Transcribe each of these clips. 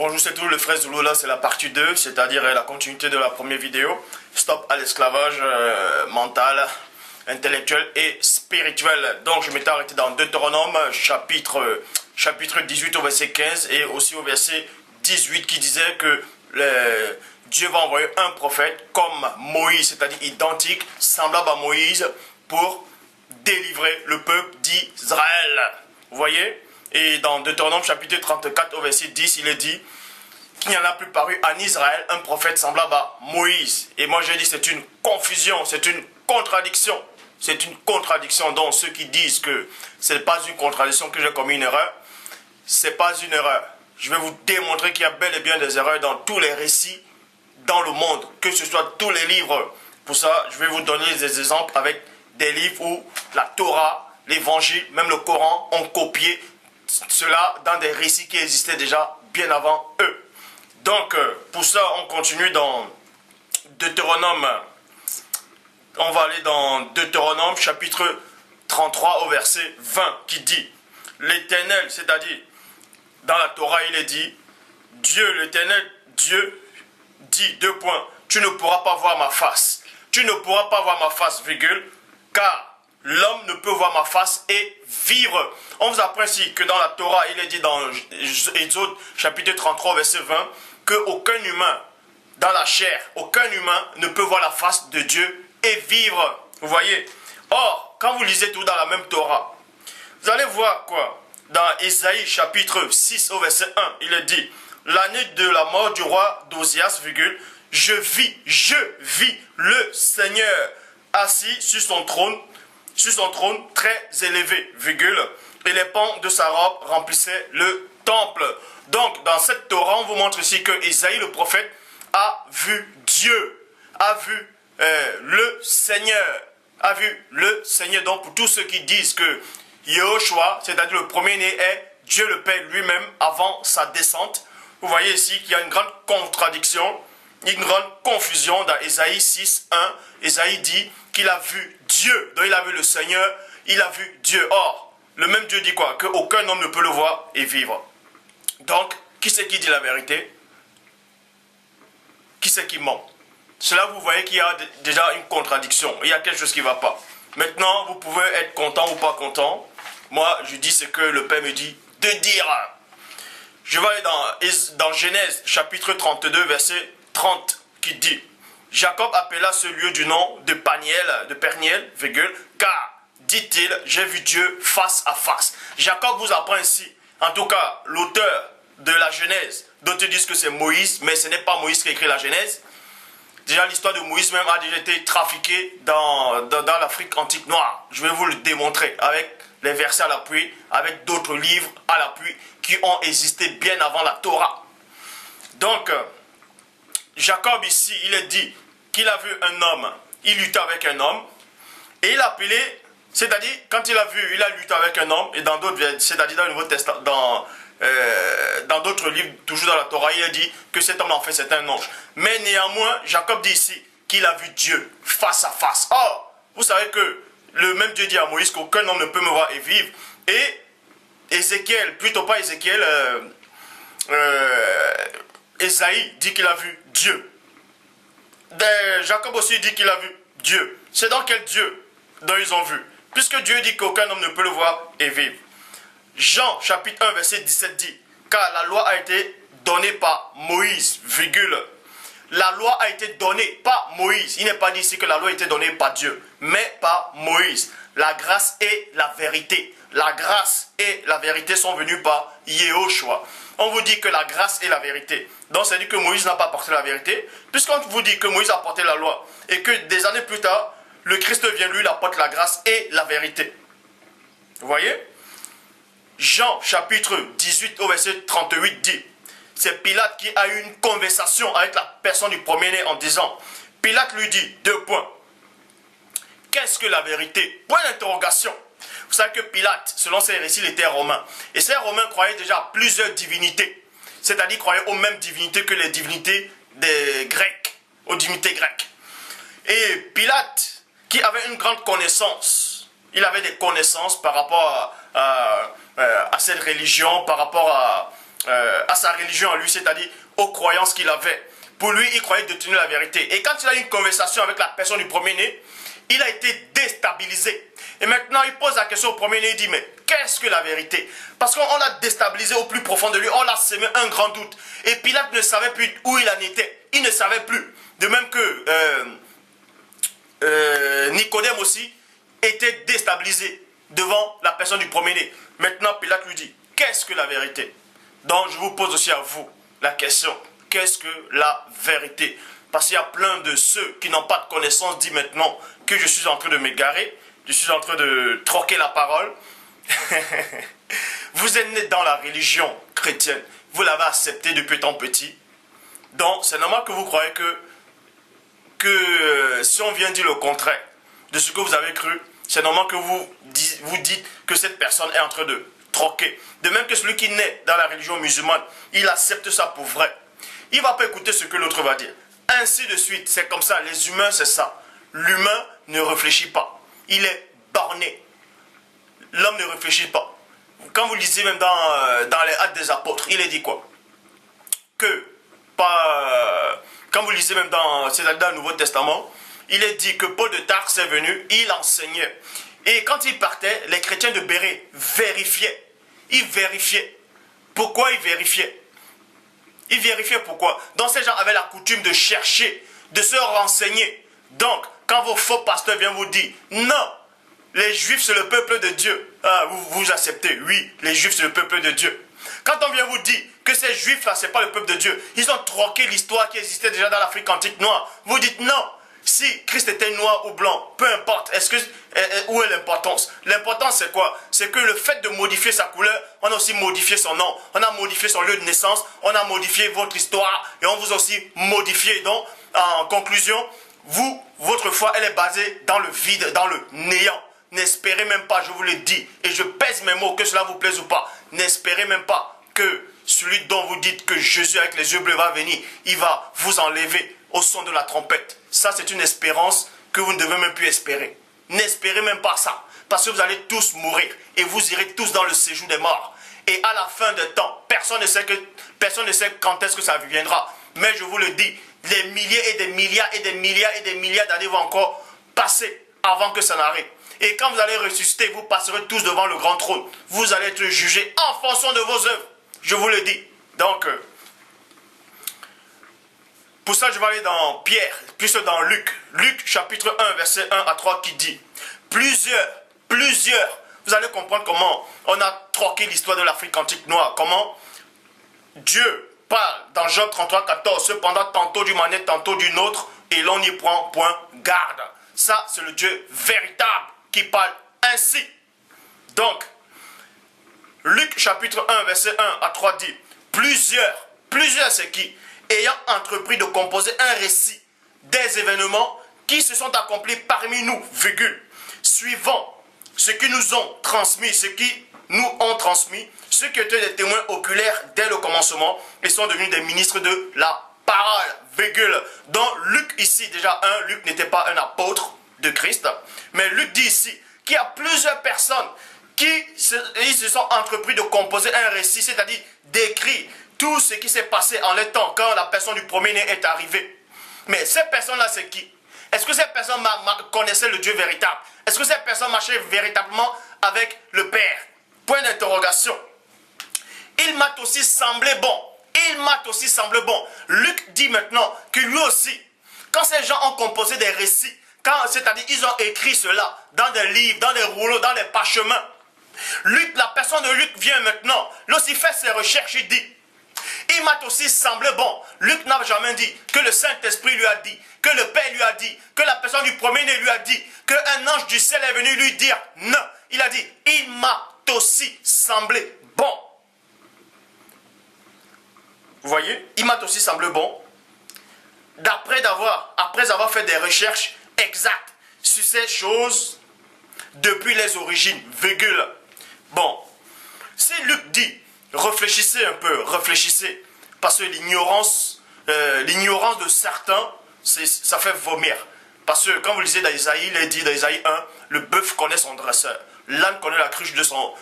Bonjour, c'est tout le frère Zulu, là c'est la partie 2, c'est-à-dire la continuité de la première vidéo. Stop à l'esclavage mental, intellectuel et spirituel. Donc je m'étais arrêté dans Deutéronome, chapitre 18 au verset 15 et aussi au verset 18 qui disait que Dieu va envoyer un prophète comme Moïse, c'est-à-dire identique, semblable à Moïse, pour délivrer le peuple d'Israël. Vous voyez? Et dans Deutéronome chapitre 34 au verset 10, il est dit qu'il n'y en a plus paru en Israël un prophète semblable à Moïse. Et moi j'ai dit c'est une confusion, c'est une contradiction. C'est une contradiction. Donc ceux qui disent que ce n'est pas une contradiction, que j'ai commis une erreur, ce n'est pas une erreur. Je vais vous démontrer qu'il y a bel et bien des erreurs dans tous les récits dans le monde, que ce soit tous les livres. Pour ça, je vais vous donner des exemples avec des livres où la Torah, l'Évangile, même le Coran ont copié cela dans des récits qui existaient déjà bien avant eux. Donc, pour ça, on continue dans Deutéronome. On va aller dans Deutéronome, chapitre 33, au verset 20, qui dit l'Éternel, c'est-à-dire, dans la Torah, il est dit, Dieu, l'Éternel, Dieu, dit, deux points, tu ne pourras pas voir ma face. Tu ne pourras pas voir ma face, virgule, car l'homme ne peut voir ma face et vivre. On vous apprend ici que dans la Torah, il est dit dans Exode chapitre 33, verset 20, qu'aucun humain, dans la chair, aucun humain ne peut voir la face de Dieu et vivre. Vous voyez? Or, quand vous lisez tout dans la même Torah, vous allez voir quoi? Dans Ésaïe chapitre 6 au verset 1, il est dit, l'année de la mort du roi d'Ozias, virgule, je vis le Seigneur assis sur son trône très élevé, virgule, et les pans de sa robe remplissaient le temple. Donc, dans cette Torah, on vous montre ici que Ésaïe, le prophète, a vu Dieu, a vu le Seigneur, a vu le Seigneur. Donc, pour tous ceux qui disent que Yehoshua, c'est-à-dire le premier-né, est Dieu le Père lui-même avant sa descente, vous voyez ici qu'il y a une grande contradiction, une grande confusion dans Ésaïe 6, 1. Ésaïe dit qu'il a vu Dieu, donc il a vu le Seigneur, il a vu Dieu. Or, le même Dieu dit quoi? Qu'aucun homme ne peut le voir et vivre. Donc, qui c'est qui dit la vérité? Qui c'est qui ment? Cela, vous voyez qu'il y a déjà une contradiction, il y a quelque chose qui ne va pas. Maintenant, vous pouvez être content ou pas content. Moi, je dis ce que le Père me dit de dire. Je vais aller dans Genèse, chapitre 32, verset 30, qui dit Jacob appela ce lieu du nom de Peniel, virgule, car, dit-il, j'ai vu Dieu face à face. Jacob vous apprend ici, en tout cas, l'auteur de la Genèse, d'autres disent que c'est Moïse, mais ce n'est pas Moïse qui a écrit la Genèse. Déjà, l'histoire de Moïse même a déjà été trafiquée dans l'Afrique antique noire. Je vais vous le démontrer avec les versets à l'appui, avec d'autres livres à l'appui qui ont existé bien avant la Torah. Donc, Jacob ici, il est dit qu'il a vu un homme, il luttait avec un homme, et il a appelé, c'est-à-dire, quand il a lutté avec un homme, et dans d'autres, c'est-à-dire dans le Nouveau Testament, dans d'autres livres, toujours dans la Torah, il a dit que cet homme en fait c'est un ange. Mais néanmoins, Jacob dit ici qu'il a vu Dieu face à face. Or, vous savez que le même Dieu dit à Moïse qu'aucun homme ne peut me voir et vivre. Et Ézéchiel, plutôt pas Ézéchiel, Ésaïe dit qu'il a vu Dieu. Jacob aussi dit qu'il a vu Dieu. C'est dans quel Dieu dont ils ont vu? Puisque Dieu dit qu'aucun homme ne peut le voir et vivre. Jean chapitre 1 verset 17 dit, car la loi a été donnée par Moïse, virgule. La loi a été donnée par Moïse. Il n'est pas dit ici que la loi a été donnée par Dieu, mais par Moïse. La grâce et la vérité. La grâce et la vérité sont venues par Yehoshua. On vous dit que la grâce et la vérité. Donc, ça dit que Moïse n'a pas apporté la vérité. Puisqu'on vous dit que Moïse a apporté la loi et que des années plus tard, le Christ vient, lui, il apporte la grâce et la vérité. Vous voyez? Jean chapitre 18 au verset 38 dit, c'est Pilate qui a eu une conversation avec la personne du premier-né en disant, Pilate lui dit, deux points, qu'est-ce que la vérité? Point d'interrogation. Vous savez que Pilate, selon ses récits, il était romain. Et ces Romains croyaient déjà à plusieurs divinités. C'est-à-dire croyaient aux mêmes divinités que les divinités des Grecs, aux divinités grecques. Et Pilate, qui avait une grande connaissance, il avait des connaissances par rapport à cette religion, par rapport à sa religion, à lui, c'est-à-dire aux croyances qu'il avait. Pour lui, il croyait détenir la vérité. Et quand il a eu une conversation avec la personne du premier-né, il a été déstabilisé. Et maintenant, il pose la question au premier-né, il dit, mais qu'est-ce que la vérité? Parce qu'on l'a déstabilisé au plus profond de lui, on l'a semé un grand doute. Et Pilate ne savait plus où il en était. Il ne savait plus. De même que Nicodème aussi était déstabilisé devant la personne du premier-né. Maintenant, Pilate lui dit, qu'est-ce que la vérité? Donc, je vous pose aussi à vous la question, qu'est-ce que la vérité? Parce qu'il y a plein de ceux qui n'ont pas de connaissance, disent maintenant que je suis en train de m'égarer, je suis en train de troquer la parole. Vous êtes né dans la religion chrétienne, vous l'avez accepté depuis tant petit. Donc, c'est normal que vous croyez que si on vient dire le contraire de ce que vous avez cru, c'est normal que vous dites que cette personne est en train de troquer. De même que celui qui naît dans la religion musulmane, il accepte ça pour vrai. Il ne va pas écouter ce que l'autre va dire. Ainsi de suite, c'est comme ça. Les humains, c'est ça. L'humain ne réfléchit pas. Il est borné. L'homme ne réfléchit pas. Quand vous lisez même dans les Actes des Apôtres, il est dit quoi? Quand vous lisez même dans le Nouveau Testament, il est dit que Paul de Tarse est venu, il enseignait. Et quand il partait, les chrétiens de Bérée vérifiaient. Ils vérifiaient. Pourquoi ils vérifiaient? Ils vérifiaient pourquoi? Donc ces gens avaient la coutume de chercher, de se renseigner. Donc, quand vos faux pasteurs viennent vous dire, non, les Juifs c'est le peuple de Dieu. Ah, vous acceptez, oui, les Juifs c'est le peuple de Dieu. Quand on vient vous dire que ces Juifs-là, ce n'est pas le peuple de Dieu, ils ont troqué l'histoire qui existait déjà dans l'Afrique antique noire. Vous dites non. Si Christ était noir ou blanc, peu importe, où est l'importance? L'importance c'est quoi? C'est que le fait de modifier sa couleur, on a aussi modifié son nom, on a modifié son lieu de naissance, on a modifié votre histoire et on vous a aussi modifié. Donc, en conclusion, votre foi, elle est basée dans le vide, dans le néant. N'espérez même pas, je vous le dis, et je pèse mes mots, que cela vous plaise ou pas, n'espérez même pas que celui dont vous dites que Jésus avec les yeux bleus va venir, il va vous enlever au son de la trompette. Ça, c'est une espérance que vous ne devez même plus espérer. N'espérez même pas ça. Parce que vous allez tous mourir. Et vous irez tous dans le séjour des morts. Et à la fin des temps, personne ne sait quand est-ce que ça viendra. Mais je vous le dis, des milliers et des milliards et des milliards et des milliards d'années vont encore passer avant que ça n'arrive. Et quand vous allez ressusciter, vous passerez tous devant le grand trône. Vous allez être jugés en fonction de vos œuvres. Je vous le dis. Donc, pour ça, je vais aller dans Pierre, plus dans Luc. Luc, chapitre 1, verset 1 à 3, qui dit, plusieurs, vous allez comprendre comment on a troqué l'histoire de l'Afrique antique noire. Comment Dieu parle dans Job 33, 14, cependant tantôt du manette, tantôt d'une autre, et l'on n'y prend point garde. Ça, c'est le Dieu véritable qui parle ainsi. Donc, Luc chapitre 1, verset 1 à 3 dit, plusieurs c'est qui? Ayant entrepris de composer un récit des événements qui se sont accomplis parmi nous, suivant ce qui nous ont transmis, ceux qui étaient des témoins oculaires dès le commencement et sont devenus des ministres de la parole, Donc Luc ici, déjà Luc n'était pas un apôtre de Christ, mais Luc dit ici qu'il y a plusieurs personnes ils se sont entrepris de composer un récit, c'est-à-dire d'écrire tout ce qui s'est passé en les temps quand la personne du premier-né est arrivée. Mais ces personnes-là, c'est qui? Est-ce que ces personnes connaissaient le Dieu véritable? Est-ce que ces personnes marchaient véritablement avec le Père? Point d'interrogation. Il m'a aussi semblé bon. Luc dit maintenant que lui aussi, quand ces gens ont composé des récits, c'est-à-dire ils ont écrit cela dans des livres, dans des rouleaux, dans des parchemins, Luc, la personne de Luc vient maintenant, lui aussi fait ses recherches, il dit, il m'a aussi semblé bon. Luc n'a jamais dit que le Saint-Esprit lui a dit, que le Père lui a dit, que la personne du premier-né lui a dit, qu'un ange du ciel est venu lui dire non. Il a dit, il m'a aussi semblé bon. Vous voyez, il m'a aussi semblé bon. Après avoir fait des recherches exactes sur ces choses depuis les origines, Bon, si Luc dit, réfléchissez un peu, parce que l'ignorance de certains, ça fait vomir. Parce que quand vous lisez dans Isaïe, il est dit dans Isaïe 1, le bœuf connaît son dresseur, l'âne connaît la cruche de son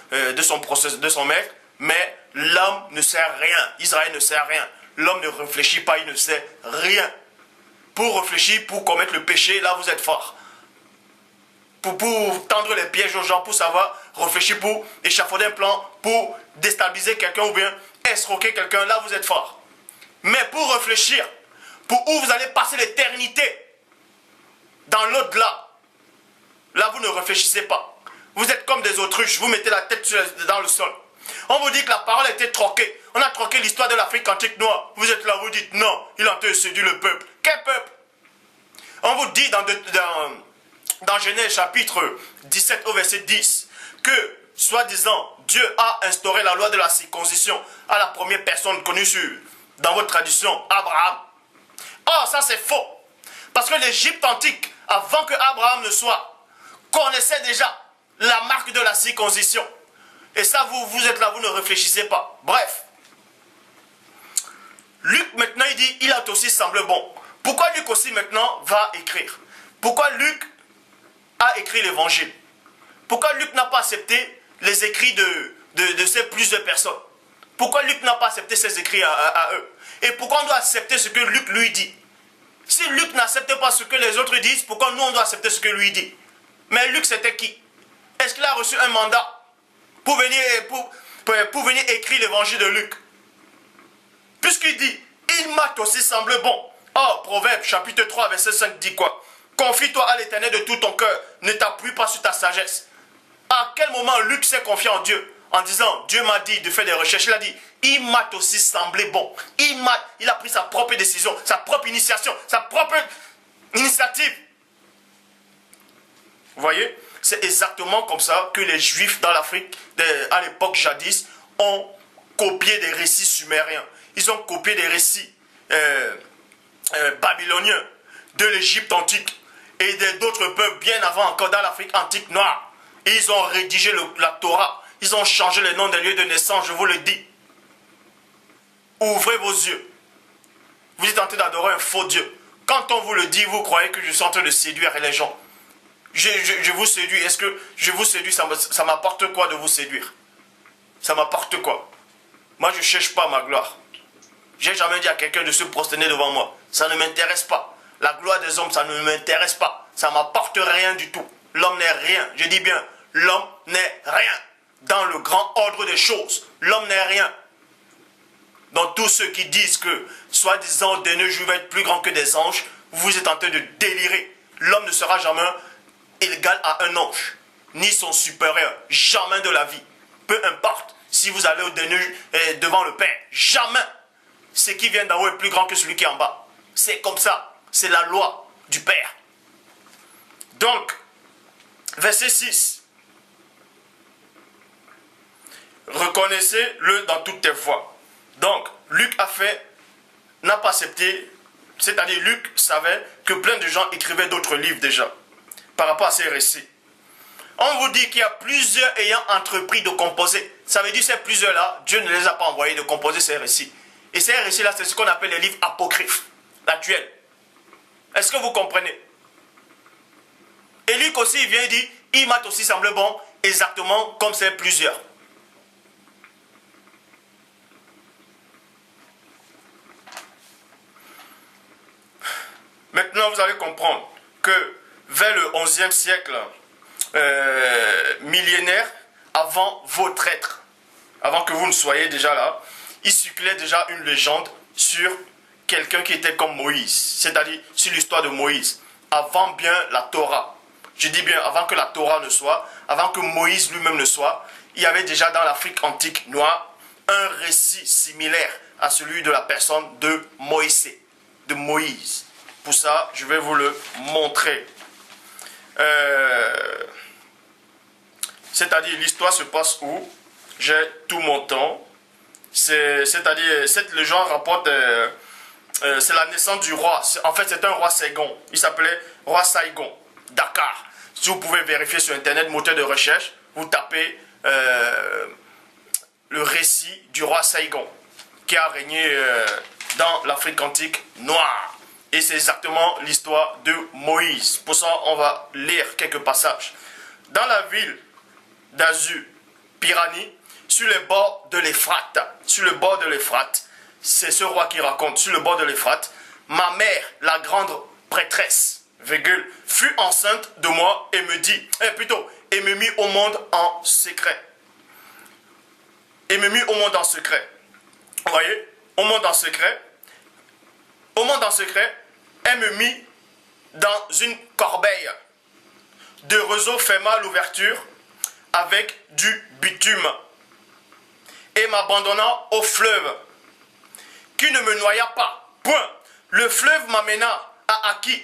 maître, Mais l'homme ne sait rien. Israël ne sait rien. L'homme ne réfléchit pas, il ne sait rien. Pour réfléchir, pour commettre le péché, là vous êtes fort. Pour tendre les pièges aux gens, pour savoir réfléchir, pour échafauder un plan, pour déstabiliser quelqu'un ou bien escroquer quelqu'un, là vous êtes fort. Mais pour réfléchir, pour où vous allez passer l'éternité, dans l'au-delà, là vous ne réfléchissez pas. Vous êtes comme des autruches, vous mettez la tête dans le sol. On vous dit que la parole a été troquée. On a troqué l'histoire de l'Afrique antique noire. Vous êtes là, vous dites non, il a été séduit le peuple. Quel peuple? On vous dit dans Genèse chapitre 17 au verset 10 que, soi-disant, Dieu a instauré la loi de la circoncision à la première personne connue dans votre tradition, Abraham. Or, ça c'est faux. Parce que l'Égypte antique, avant que Abraham ne soit, connaissait déjà la marque de la circoncision. Et ça, vous êtes là, vous ne réfléchissez pas. Bref. Luc, maintenant, il dit, il a aussi semblé bon. Pourquoi Luc aussi, maintenant, va écrire? Pourquoi Luc a écrit l'évangile? Pourquoi Luc n'a pas accepté les écrits de ces plusieurs personnes? Pourquoi Luc n'a pas accepté ces écrits à eux? Et pourquoi on doit accepter ce que Luc lui dit? Si Luc n'accepte pas ce que les autres disent, pourquoi nous on doit accepter ce que lui dit? Mais Luc, c'était qui? Est-ce qu'il a reçu un mandat pour venir écrire l'évangile de Luc? Puisqu'il dit, il m'a aussi semblé bon. Or, Proverbe chapitre 3, verset 5 dit quoi? Confie-toi à l'Éternel de tout ton cœur, ne t'appuie pas sur ta sagesse. À quel moment Luc s'est confié en Dieu? En disant, Dieu m'a dit de faire des recherches. Il a dit, il m'a aussi semblé bon. Il a pris sa propre décision, sa propre initiation, sa propre initiative. Vous voyez? C'est exactement comme ça que les Juifs dans l'Afrique, à l'époque jadis, ont copié des récits sumériens. Ils ont copié des récits babyloniens de l'Égypte antique et d'autres peuples bien avant encore dans l'Afrique antique noire. Et ils ont rédigé la Torah. Ils ont changé les noms des lieux de naissance, je vous le dis. Ouvrez vos yeux. Vous êtes en train d'adorer un faux Dieu. Quand on vous le dit, vous croyez que je suis en train de séduire les gens. Je vous séduis. Est-ce que je vous séduis, ça m'apporte quoi de vous séduire? Ça m'apporte quoi? Moi, je ne cherche pas ma gloire. J'ai jamais dit à quelqu'un de se prosterner devant moi. Ça ne m'intéresse pas. La gloire des hommes, ça ne m'intéresse pas. Ça ne m'apporte rien du tout. L'homme n'est rien. Je dis bien, l'homme n'est rien. Dans le grand ordre des choses, l'homme n'est rien. Donc tous ceux qui disent que, soi-disant, des nœuds juifs vont être plus grands que des anges, vous êtes en train de délirer. L'homme ne sera jamais égal à un ange, ni son supérieur, jamais de la vie. Peu importe si vous allez au dénuement devant le Père, jamais. Ce qui vient d'en haut est plus grand que celui qui est en bas. C'est comme ça, c'est la loi du Père. Donc, verset 6. Reconnaissez-le dans toutes tes voies. Donc, Luc n'a pas accepté, c'est-à-dire Luc savait que plein de gens écrivaient d'autres livres déjà, par rapport à ces récits. On vous dit qu'il y a plusieurs ayant entrepris de composer. Ça veut dire que ces plusieurs-là, Dieu ne les a pas envoyés de composer ces récits. Et ces récits-là, c'est ce qu'on appelle les livres apocryphes, actuels. Est-ce que vous comprenez? Et Luc aussi, il vient et dit, il m'a aussi semblé bon, exactement comme ces plusieurs. Maintenant, vous allez comprendre que vers le 11e siècle millénaire, avant votre être, avant que vous ne soyez déjà là, il circulait déjà une légende sur quelqu'un qui était comme Moïse, c'est-à-dire sur l'histoire de Moïse, avant bien la Torah. Je dis bien avant que la Torah ne soit, avant que Moïse lui-même ne soit, il y avait déjà dans l'Afrique antique noire un récit similaire à celui de la personne de Moïse. Pour ça, je vais vous le montrer. C'est-à-dire, l'histoire se passe où? J'ai tout mon temps. C'est-à-dire, cette légende rapporte... c'est la naissance du roi. En fait, c'est un roi Saigon. Il s'appelait roi Saigon, Dakar. Si vous pouvez vérifier sur Internet, moteur de recherche, vous tapez le récit du roi Saigon qui a régné dans l'Afrique antique noire. Et c'est exactement l'histoire de Moïse. Pour ça, on va lire quelques passages. Dans la ville d'Azur, Pirani, sur les bords de l'Euphrate. Sur le bord de l'Euphrate. C'est ce roi qui raconte. Sur le bord de l'Euphrate. Ma mère, la grande prêtresse, virgule, fut enceinte de moi et me dit, et me mit au monde en secret. Et me mit au monde en secret. Vous voyez? Au monde en secret. Au monde en secret, elle me mit dans une corbeille. De roseaux ferma l'ouverture avec du bitume. Et m'abandonna au fleuve, qui ne me noya pas. Point. Le fleuve m'amena à Aki,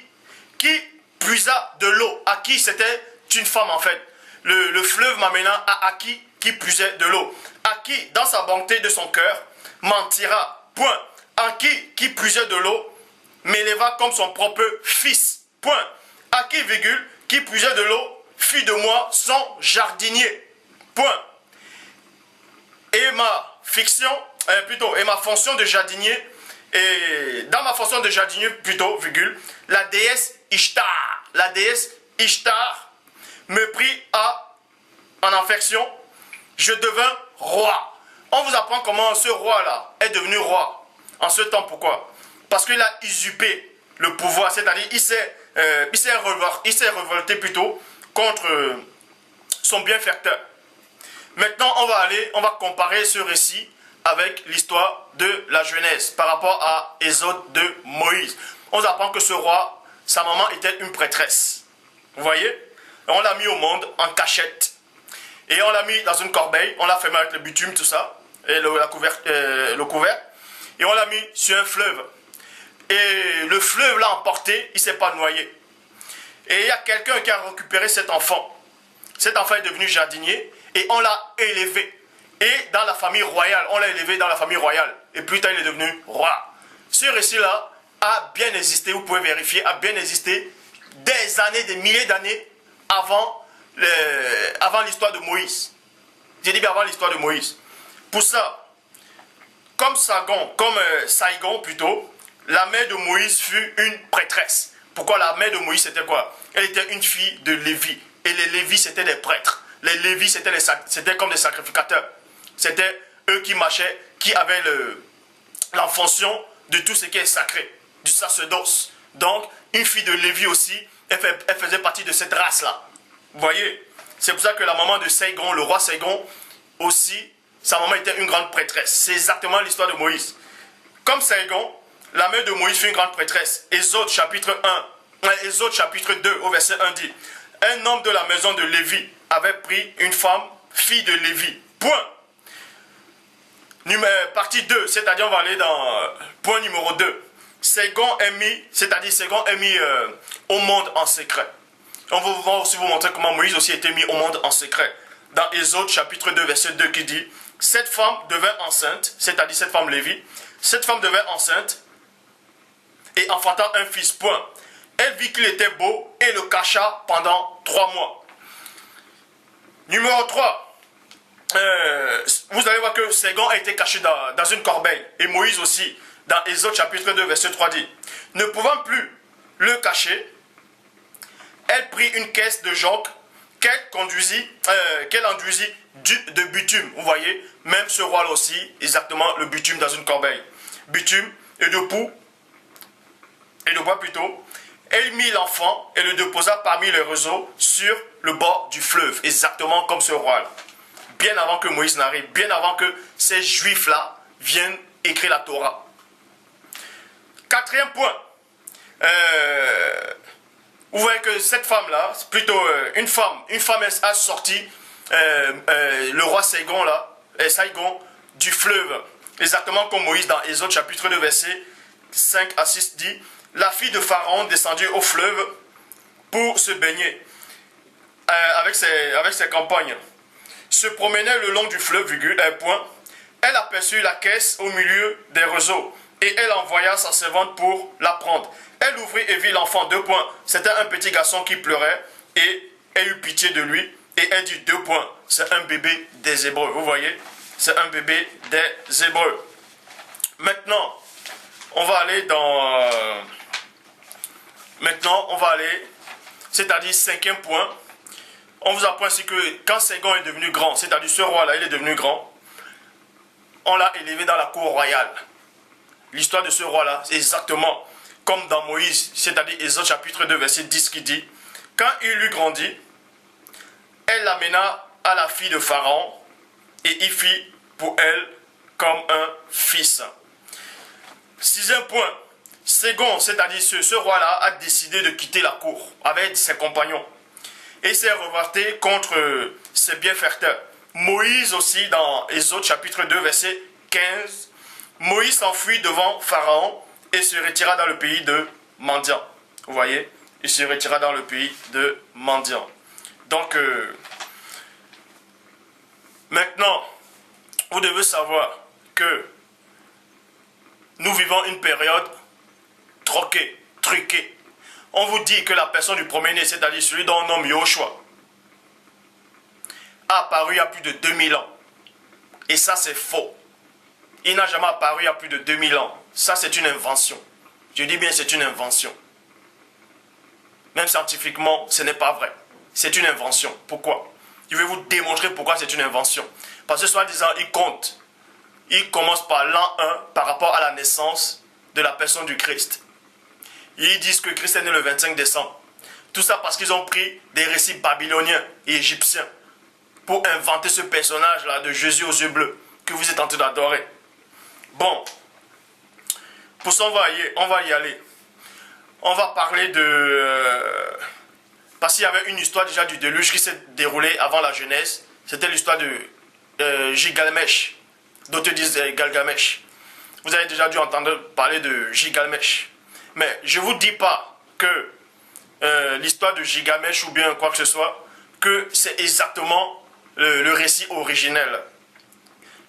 qui puisa de l'eau. Aki, c'était une femme en fait. Le fleuve m'amena à Aki, qui puisait de l'eau. Aki, dans sa bonté de son cœur, m'en tira. Point. Aki, qui puisait de l'eau, m'éleva comme son propre fils. Point. Aki, virgule, qui puisait de l'eau, fit de moi son jardinier. Point. Et ma et ma fonction de jardinier, et dans ma fonction de jardinier virgule, la déesse Ishtar me prit en affection, je devins roi. On vous apprend comment ce roi-là est devenu roi. En ce temps, pourquoi? Parce qu'il a usurpé le pouvoir, c'est-à-dire il s'est révolté contre son bienfaiteur. Maintenant, on va comparer ce récit avec l'histoire de la Genèse par rapport à Exode de Moïse. On apprend que ce roi, sa maman était une prêtresse. Vous voyez? On l'a mis au monde en cachette. Et on l'a mis dans une corbeille, on l'a fermé avec le bitume, tout ça, et le couvert. Et on l'a mis sur un fleuve. Et le fleuve l'a emporté, il ne s'est pas noyé. Et il y a quelqu'un qui a récupéré cet enfant. Cet enfant est devenu jardinier et on l'a élevé. Et dans la famille royale, on l'a élevé dans la famille royale. Et plus tard, il est devenu roi. Ce récit-là a bien existé, vous pouvez vérifier, a bien existé des années, des milliers d'années avant l'histoire de Moïse. J'ai dit bien avant l'histoire de Moïse. Pour ça, comme Saigon plutôt, la mère de Moïse fut une prêtresse. Pourquoi la mère de Moïse c'était quoi? Elle était une fille de Lévi. Et les Lévis c'était des prêtres. Les Lévis c'était comme des sacrificateurs. C'était eux qui marchaient, qui avaient la fonction de tout ce qui est sacré, du sacerdoce. Donc, une fille de Lévi aussi, elle faisait partie de cette race-là. Vous voyez? C'est pour ça que la maman de Saigon, le roi Saigon, aussi, sa maman était une grande prêtresse. C'est exactement l'histoire de Moïse. Comme Saigon, la mère de Moïse fut une grande prêtresse. Exode chapitre 2 au verset 1 dit, un homme de la maison de Lévi avait pris une femme, fille de Lévi. Point. Partie 2, c'est-à-dire on va aller dans point numéro 2. Saigon est mis au monde en secret. On va aussi vous montrer comment Moïse aussi était mis au monde en secret. Dans Exode chapitre 2 verset 2 qui dit, cette femme devint enceinte, c'est-à-dire cette femme Lévi, cette femme devint enceinte et enfanta un fils. Point. Elle vit qu'il était beau et le cacha pendant 3 mois. Numéro 3. Vous allez voir que Saigon a été caché dans une corbeille. Et Moïse aussi, dans Exode chapitre 2, verset 3 dit, ne pouvant plus le cacher, elle prit une caisse de jonc qu'elle enduisit de bitume. Vous voyez, même ce roi-là aussi, exactement le bitume dans une corbeille. Bitume et de bois plutôt. Elle mit l'enfant et le déposa parmi les roseaux sur le bord du fleuve, exactement comme ce roi-là. Bien avant que Moïse n'arrive, bien avant que ces juifs-là viennent écrire la Torah. 4e point. Vous voyez que cette femme-là, c'est plutôt une femme a sorti le roi Saigon du fleuve, exactement comme Moïse dans Exode chapitre 2 verset 5 à 6 dit, la fille de Pharaon descendit au fleuve pour se baigner avec ses compagnes. Se promenait le long du fleuve, point. Elle aperçut la caisse au milieu des roseaux et elle envoya sa servante pour la prendre. Elle ouvrit et vit l'enfant, points. C'était un petit garçon qui pleurait et elle eut pitié de lui et elle dit, points. C'est un bébé des Hébreux, vous voyez? C'est un bébé des Hébreux. Maintenant, on va aller c'est-à-dire 5e point. On vous apprend ainsi que quand Saigon est devenu grand, c'est-à-dire ce roi-là, il est devenu grand, on l'a élevé dans la cour royale. L'histoire de ce roi-là, c'est exactement comme dans Moïse, c'est-à-dire Exode chapitre 2, verset 10 qui dit, quand il eut grandi, elle l'amena à la fille de Pharaon et il fit pour elle comme un fils. Sixième point, Ségon, c'est-à-dire ce roi-là a décidé de quitter la cour avec ses compagnons et s'est revolté contre ses bienfaiteurs. Moïse aussi, dans Exode chapitre 2, verset 15, Moïse s'enfuit devant Pharaon et se retira dans le pays de Madian. Vous voyez, il se retira dans le pays de Madian. Donc, maintenant, vous devez savoir que nous vivons une période troquée, truquée. On vous dit que la personne du premier-né, c'est-à-dire celui dont on nomme Yoshua, a apparu il y a plus de 2000 ans. Et ça, c'est faux. Il n'a jamais apparu il y a plus de 2000 ans. Ça, c'est une invention. Je dis bien, c'est une invention. Même scientifiquement, ce n'est pas vrai. C'est une invention. Pourquoi? Je vais vous démontrer pourquoi c'est une invention. Parce que, soi-disant, il compte. Il commence par l'an 1 par rapport à la naissance de la personne du Christ. Ils disent que Christ est né le 25 décembre. Tout ça parce qu'ils ont pris des récits babyloniens et égyptiens pour inventer ce personnage-là de Jésus aux yeux bleus que vous êtes en train d'adorer. Bon, pour ça, on va y aller. On va parler de... parce qu'il y avait une histoire déjà du déluge qui s'est déroulée avant la Genèse. C'était l'histoire de Gilgamesh. D'autres disent Galgamèche. Vous avez déjà dû entendre parler de Gilgamesh. Mais je ne vous dis pas que l'histoire de Gilgamesh ou bien quoi que ce soit, que c'est exactement le récit originel.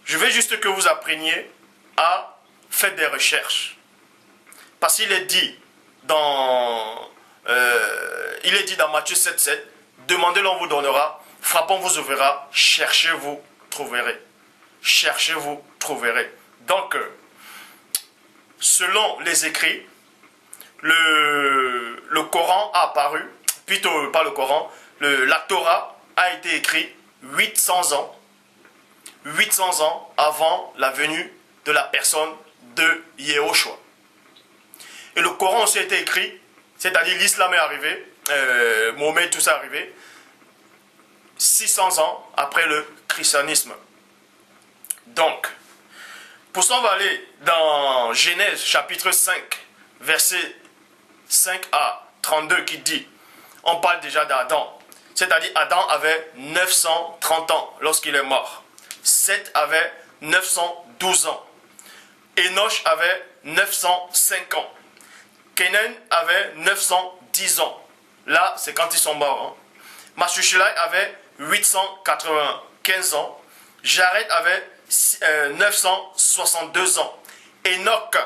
Je veux juste que vous appreniez à faire des recherches. Parce qu'il est dit dans Matthieu 7,7, demandez, l'on vous donnera, frappons, vous ouvrira, cherchez, vous trouverez. Cherchez, vous trouverez. Donc, selon les écrits, le Coran a apparu, plutôt pas le Coran, la Torah a été écrite 800 ans avant la venue de la personne de Yehoshua. Et le Coran aussi a été écrit, c'est-à-dire l'islam est arrivé, Mohammed, tout ça est arrivé, 600 ans après le christianisme. Donc, pour ça, on va aller dans Genèse chapitre 5, verset 5 à 32 qui dit, on parle déjà d'Adam, c'est-à-dire Adam avait 930 ans lorsqu'il est mort. Seth avait 912 ans. Enoch avait 905 ans. Kenan avait 910 ans. Là, c'est quand ils sont morts. Mathusalem avait 895 ans. Jared avait 962 ans. Enoch,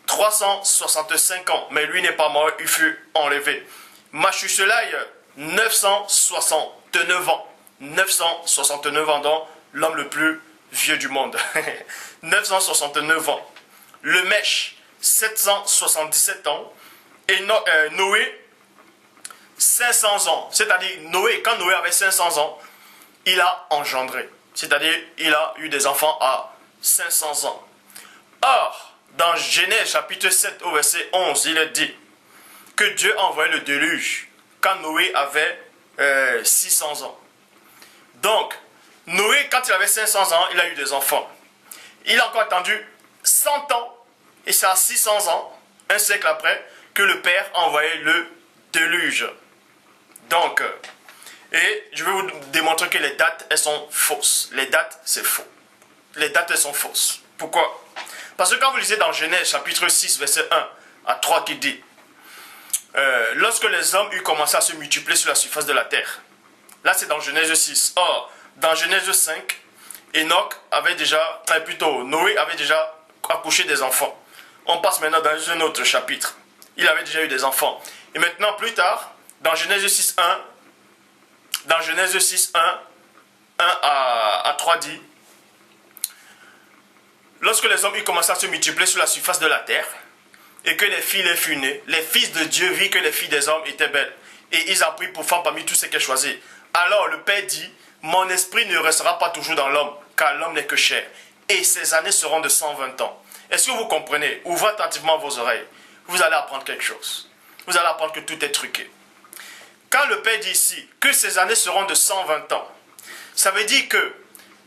365 ans. Mais lui n'est pas mort, il fut enlevé. Mathusalem, 969 ans. 969 ans, donc l'homme le plus vieux du monde. 969 ans. Le Mèche, 777 ans. Et Noé, 500 ans. C'est-à-dire, Noé, quand Noé avait 500 ans, il a engendré. C'est-à-dire, il a eu des enfants à 500 ans. Or, dans Genèse chapitre 7 au verset 11, il est dit que Dieu a envoyé le déluge quand Noé avait 600 ans. Donc, Noé, quand il avait 500 ans, il a eu des enfants. Il a encore attendu 100 ans, et c'est à 600 ans, un siècle après, que le Père a envoyé le déluge. Donc, et je vais vous démontrer que les dates, elles sont fausses. Les dates, c'est faux. Les dates, elles sont fausses. Pourquoi? Parce que quand vous lisez dans Genèse, chapitre 6, verset 1 à 3, qui dit lorsque les hommes eurent commencé à se multiplier sur la surface de la terre. Là, c'est dans Genèse 6. Or, dans Genèse 5, Noé avait déjà accouché des enfants. On passe maintenant dans un autre chapitre. Il avait déjà eu des enfants. Et maintenant, plus tard, dans Genèse 6, 1, 1 à 3 dit, lorsque les hommes commençaient à se multiplier sur la surface de la terre, et que les filles les furent nées, les fils de Dieu virent que les filles des hommes étaient belles. Et ils en prirent pour femmes parmi tous ceux qu'ils choisirent. Alors le Père dit, mon esprit ne restera pas toujours dans l'homme, car l'homme n'est que chair, et ses années seront de 120 ans. Est-ce que vous comprenez? Ouvrez attentivement vos oreilles. Vous allez apprendre quelque chose. Vous allez apprendre que tout est truqué. Quand le Père dit ici que ses années seront de 120 ans, ça veut dire que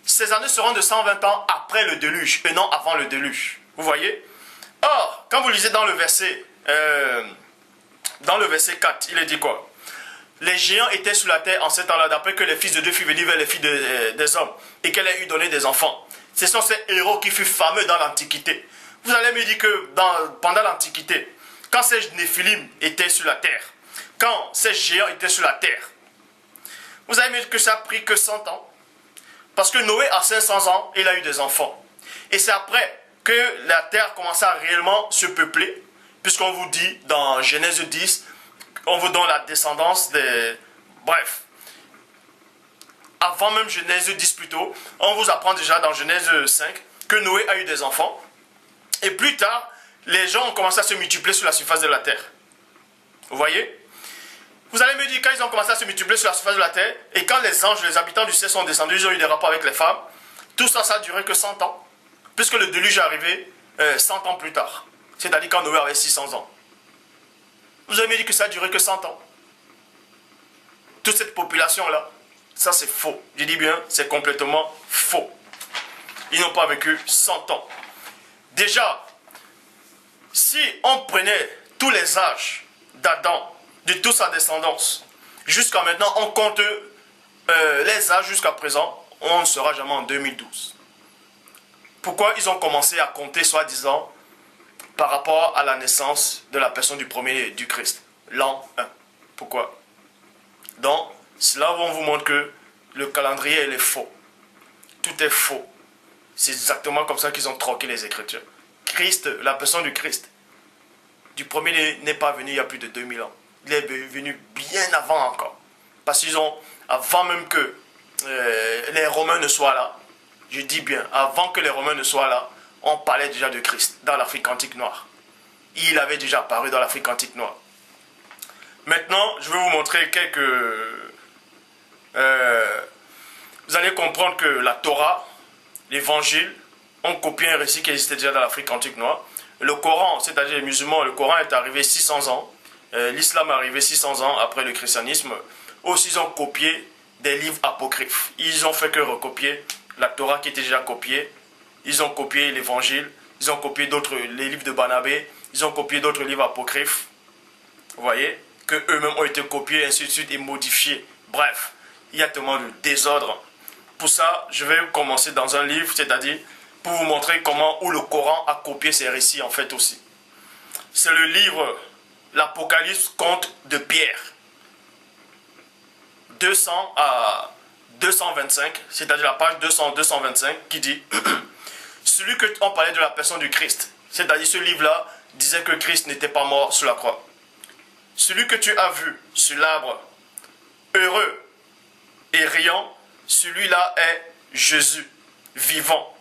ces années seront de 120 ans après le déluge et non avant le déluge. Vous voyez? Or, quand vous lisez dans le verset 4, il est dit quoi? Les géants étaient sur la terre en ce temps-là, d'après que les fils de Dieu furent venus vers les filles des hommes et qu'elle ait eu donné des enfants. Ce sont ces héros qui furent fameux dans l'Antiquité. Vous allez me dire que pendant l'Antiquité, quand ces Néphilim étaient sur la terre, quand ces géants étaient sur la terre, vous allez me dire que ça a pris que 100 ans. Parce que Noé, à 500 ans, il a eu des enfants. Et c'est après que la terre commença à réellement se peupler, puisqu'on vous dit dans Genèse 10, on vous donne la descendance des... Bref. Avant même Genèse 10 plutôt, on vous apprend déjà dans Genèse 5 que Noé a eu des enfants. Et plus tard, les gens ont commencé à se multiplier sur la surface de la terre. Vous voyez? Vous allez me dire, quand ils ont commencé à se multiplier sur la surface de la terre, et quand les anges, les habitants du ciel sont descendus, ils ont eu des rapports avec les femmes, tout ça, ça a duré que 100 ans, puisque le déluge est arrivé 100 ans plus tard. C'est-à-dire quand Noé avait 600 ans. Vous allez me dire que ça a duré que 100 ans. Toute cette population-là, ça c'est faux. Je dis bien, c'est complètement faux. Ils n'ont pas vécu 100 ans. Déjà, si on prenait tous les âges d'Adam, de toute sa descendance, jusqu'à maintenant, on compte les âges jusqu'à présent, on ne sera jamais en 2012. Pourquoi ils ont commencé à compter, soi-disant, par rapport à la naissance de la personne du premier du Christ, l'an 1. Pourquoi? Donc, cela on vous montre que le calendrier il est faux. Tout est faux. C'est exactement comme ça qu'ils ont troqué les Écritures. Christ, la personne du Christ, du premier n'est pas venu il y a plus de 2000 ans. Il est venu bien avant encore. Parce qu'ils ont, avant même que les Romains ne soient là, je dis bien, avant que les Romains ne soient là, on parlait déjà de Christ dans l'Afrique antique noire. Il avait déjà apparu dans l'Afrique antique noire. Maintenant, je vais vous montrer quelques... vous allez comprendre que la Torah, l'Évangile, ont copié un récit qui existait déjà dans l'Afrique antique noire. Le Coran, c'est-à-dire les musulmans, le Coran est arrivé 600 ans. L'islam est arrivé 600 ans après le christianisme. Aussi, ils ont copié des livres apocryphes. Ils ont fait que recopier la Torah qui était déjà copiée. Ils ont copié l'Évangile. Ils ont copié les livres de Barnabé. Ils ont copié d'autres livres apocryphes. Vous voyez? Que eux-mêmes ont été copiés, ainsi de suite, et modifiés. Bref, il y a tellement de désordre. Pour ça, je vais commencer dans un livre, c'est-à-dire pour vous montrer comment où le Coran a copié ces récits en fait aussi. C'est le livre L'Apocalypse conte de Pierre. 200 à 225, c'est-à-dire la page 200-225 qui dit celui que on parlait de la personne du Christ, c'est-à-dire ce livre-là disait que Christ n'était pas mort sur la croix. Celui que tu as vu sur l'arbre, heureux et riant, celui-là est Jésus, vivant.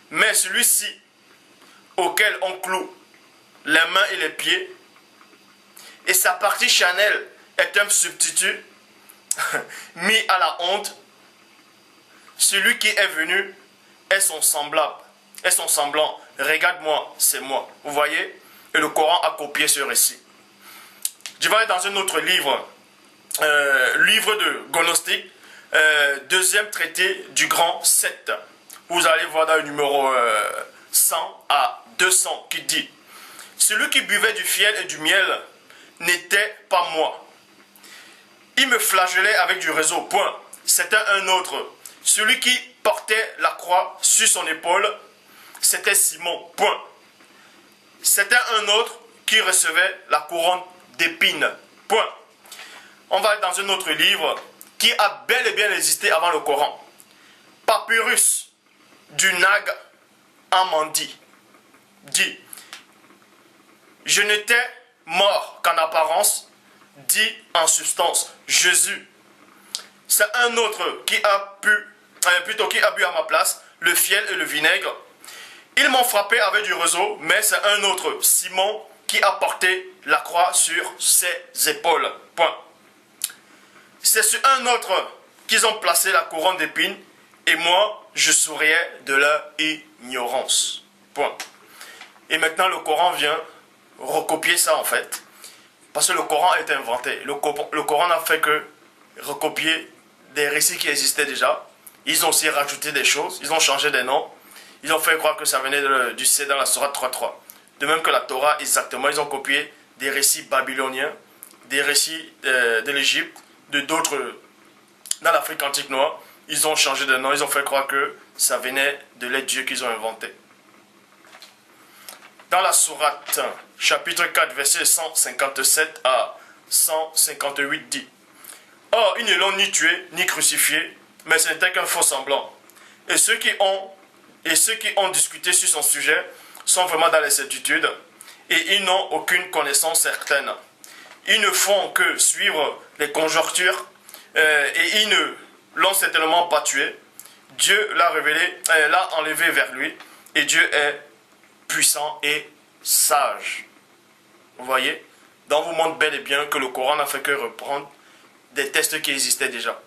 Mais celui-ci, auquel on cloue les mains et les pieds, et sa partie charnelle est un substitut mis à la honte, celui qui est venu est son semblable, est son semblant. Regarde-moi, c'est moi. Vous voyez? Et le Coran a copié ce récit. Je vais aller dans un autre livre, livre de Gnostic, deuxième traité du grand 7. Vous allez voir dans le numéro 100 à 200 qui dit « Celui qui buvait du fiel et du miel n'était pas moi. Il me flagellait avec du réseau, point. C'était un autre. Celui qui portait la croix sur son épaule, c'était Simon, point. C'était un autre qui recevait la couronne d'épines, point. » On va aller dans un autre livre qui a bel et bien existé avant le Coran. Papyrus du Nag Hammadi dit « Je n'étais mort qu'en apparence, dit en substance Jésus. C'est un autre qui a bu à ma place le fiel et le vinaigre. Ils m'ont frappé avec du réseau, mais c'est un autre, Simon, qui a porté la croix sur ses épaules. » Point. C'est sur un autre qu'ils ont placé la couronne d'épines, et moi, je souriais de leur ignorance. Point. Et maintenant, le Coran vient recopier ça, en fait. Parce que le Coran a été inventé. Le Coran n'a fait que recopier des récits qui existaient déjà. Ils ont aussi rajouté des choses. Ils ont changé des noms. Ils ont fait croire que ça venait du C dans la Sourate 3.3. De même que la Torah, exactement, ils ont copié des récits babyloniens, des récits de l'Égypte, de d'autres dans l'Afrique antique noire. Ils ont changé de nom. Ils ont fait croire que ça venait de les dieux qu'ils ont inventés. Dans la Sourate, chapitre 4, verset 157 à 158 dit: Or, ils ne l'ont ni tué, ni crucifié, mais ce n'était qu'un faux semblant. Et ceux qui ont discuté sur son sujet sont vraiment dans l'incertitude, et ils n'ont aucune connaissance certaine. Ils ne font que suivre les conjonctures, et ils ne l'ont certainement pas tué. Dieu l'a révélé, l'a enlevé vers lui, et Dieu est puissant et sage. Vous voyez? Donc vous montre bel et bien que le Coran n'a fait que reprendre des textes qui existaient déjà.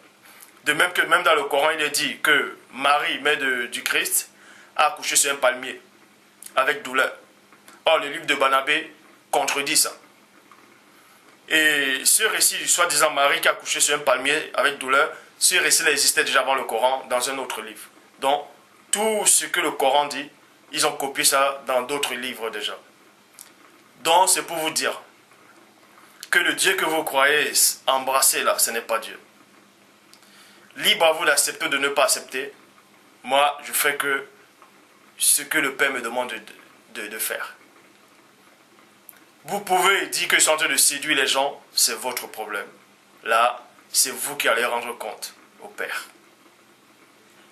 De même que même dans le Coran, il est dit que Marie, mère du Christ, a accouché sur un palmier avec douleur. Or, le livre de Barnabé contredit ça. Et ce récit du soi-disant Marie qui a accouché sur un palmier avec douleur, ce récit existait déjà avant le Coran dans un autre livre. Donc, tout ce que le Coran dit, ils ont copié ça dans d'autres livres déjà. Donc, c'est pour vous dire que le Dieu que vous croyez embrasser là, ce n'est pas Dieu. Libre à vous d'accepter ou de ne pas accepter. Moi, je fais que ce que le Père me demande de faire. Vous pouvez dire que je suis en train de séduire les gens, c'est votre problème. Là, c'est vous qui allez rendre compte au Père.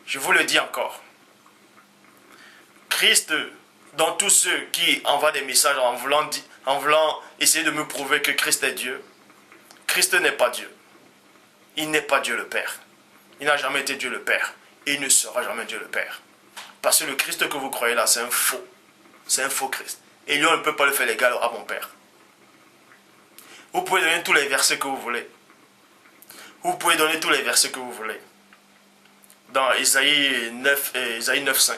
Je vous le dis encore. Christ, dans tous ceux qui envoient des messages en voulant essayer de me prouver que Christ est Dieu, Christ n'est pas Dieu. Il n'est pas Dieu le Père. Il n'a jamais été Dieu le Père. Et il ne sera jamais Dieu le Père. Parce que le Christ que vous croyez là, c'est un faux. C'est un faux Christ. Et lui, on ne peut pas le faire l'égal à mon Père. Vous pouvez donner tous les versets que vous voulez. Vous pouvez donner tous les versets que vous voulez. Dans Isaïe 9.5.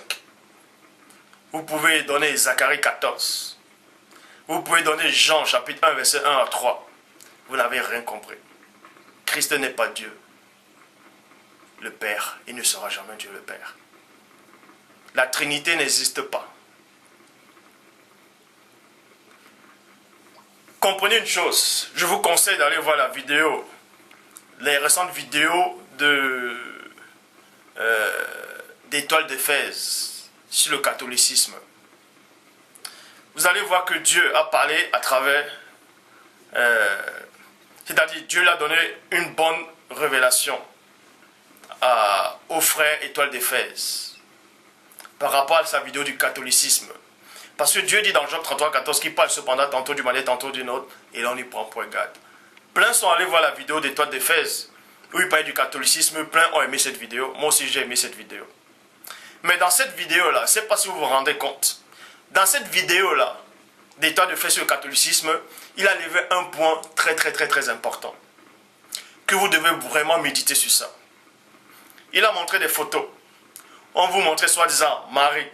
Vous pouvez donner Zacharie 14. Vous pouvez donner Jean chapitre 1, verset 1 à 3. Vous n'avez rien compris. Christ n'est pas Dieu. Le Père, il ne sera jamais Dieu le Père. La Trinité n'existe pas. Comprenez une chose, je vous conseille d'aller voir la vidéo, les récentes vidéos d'Étoile d'Éphèse sur le catholicisme. Vous allez voir que Dieu a parlé à travers, c'est-à-dire Dieu l'a donné une bonne révélation aux frères Étoile d'Éphèse par rapport à sa vidéo du catholicisme. Parce que Dieu dit dans Job 33, 14 qu'il parle cependant tantôt du malais, tantôt d'une autre, et là on y prend point garde. Plein sont allés voir la vidéo d'Étoile d'Éphèse où il parlait du catholicisme, plein ont aimé cette vidéo, moi aussi j'ai aimé cette vidéo. Mais dans cette vidéo-là, je ne sais pas si vous vous rendez compte, dans cette vidéo-là, d'Étoile d'Éphèse sur le catholicisme, il a levé un point très important, que vous devez vraiment méditer sur ça. Il a montré des photos. On vous montrait soi-disant Marie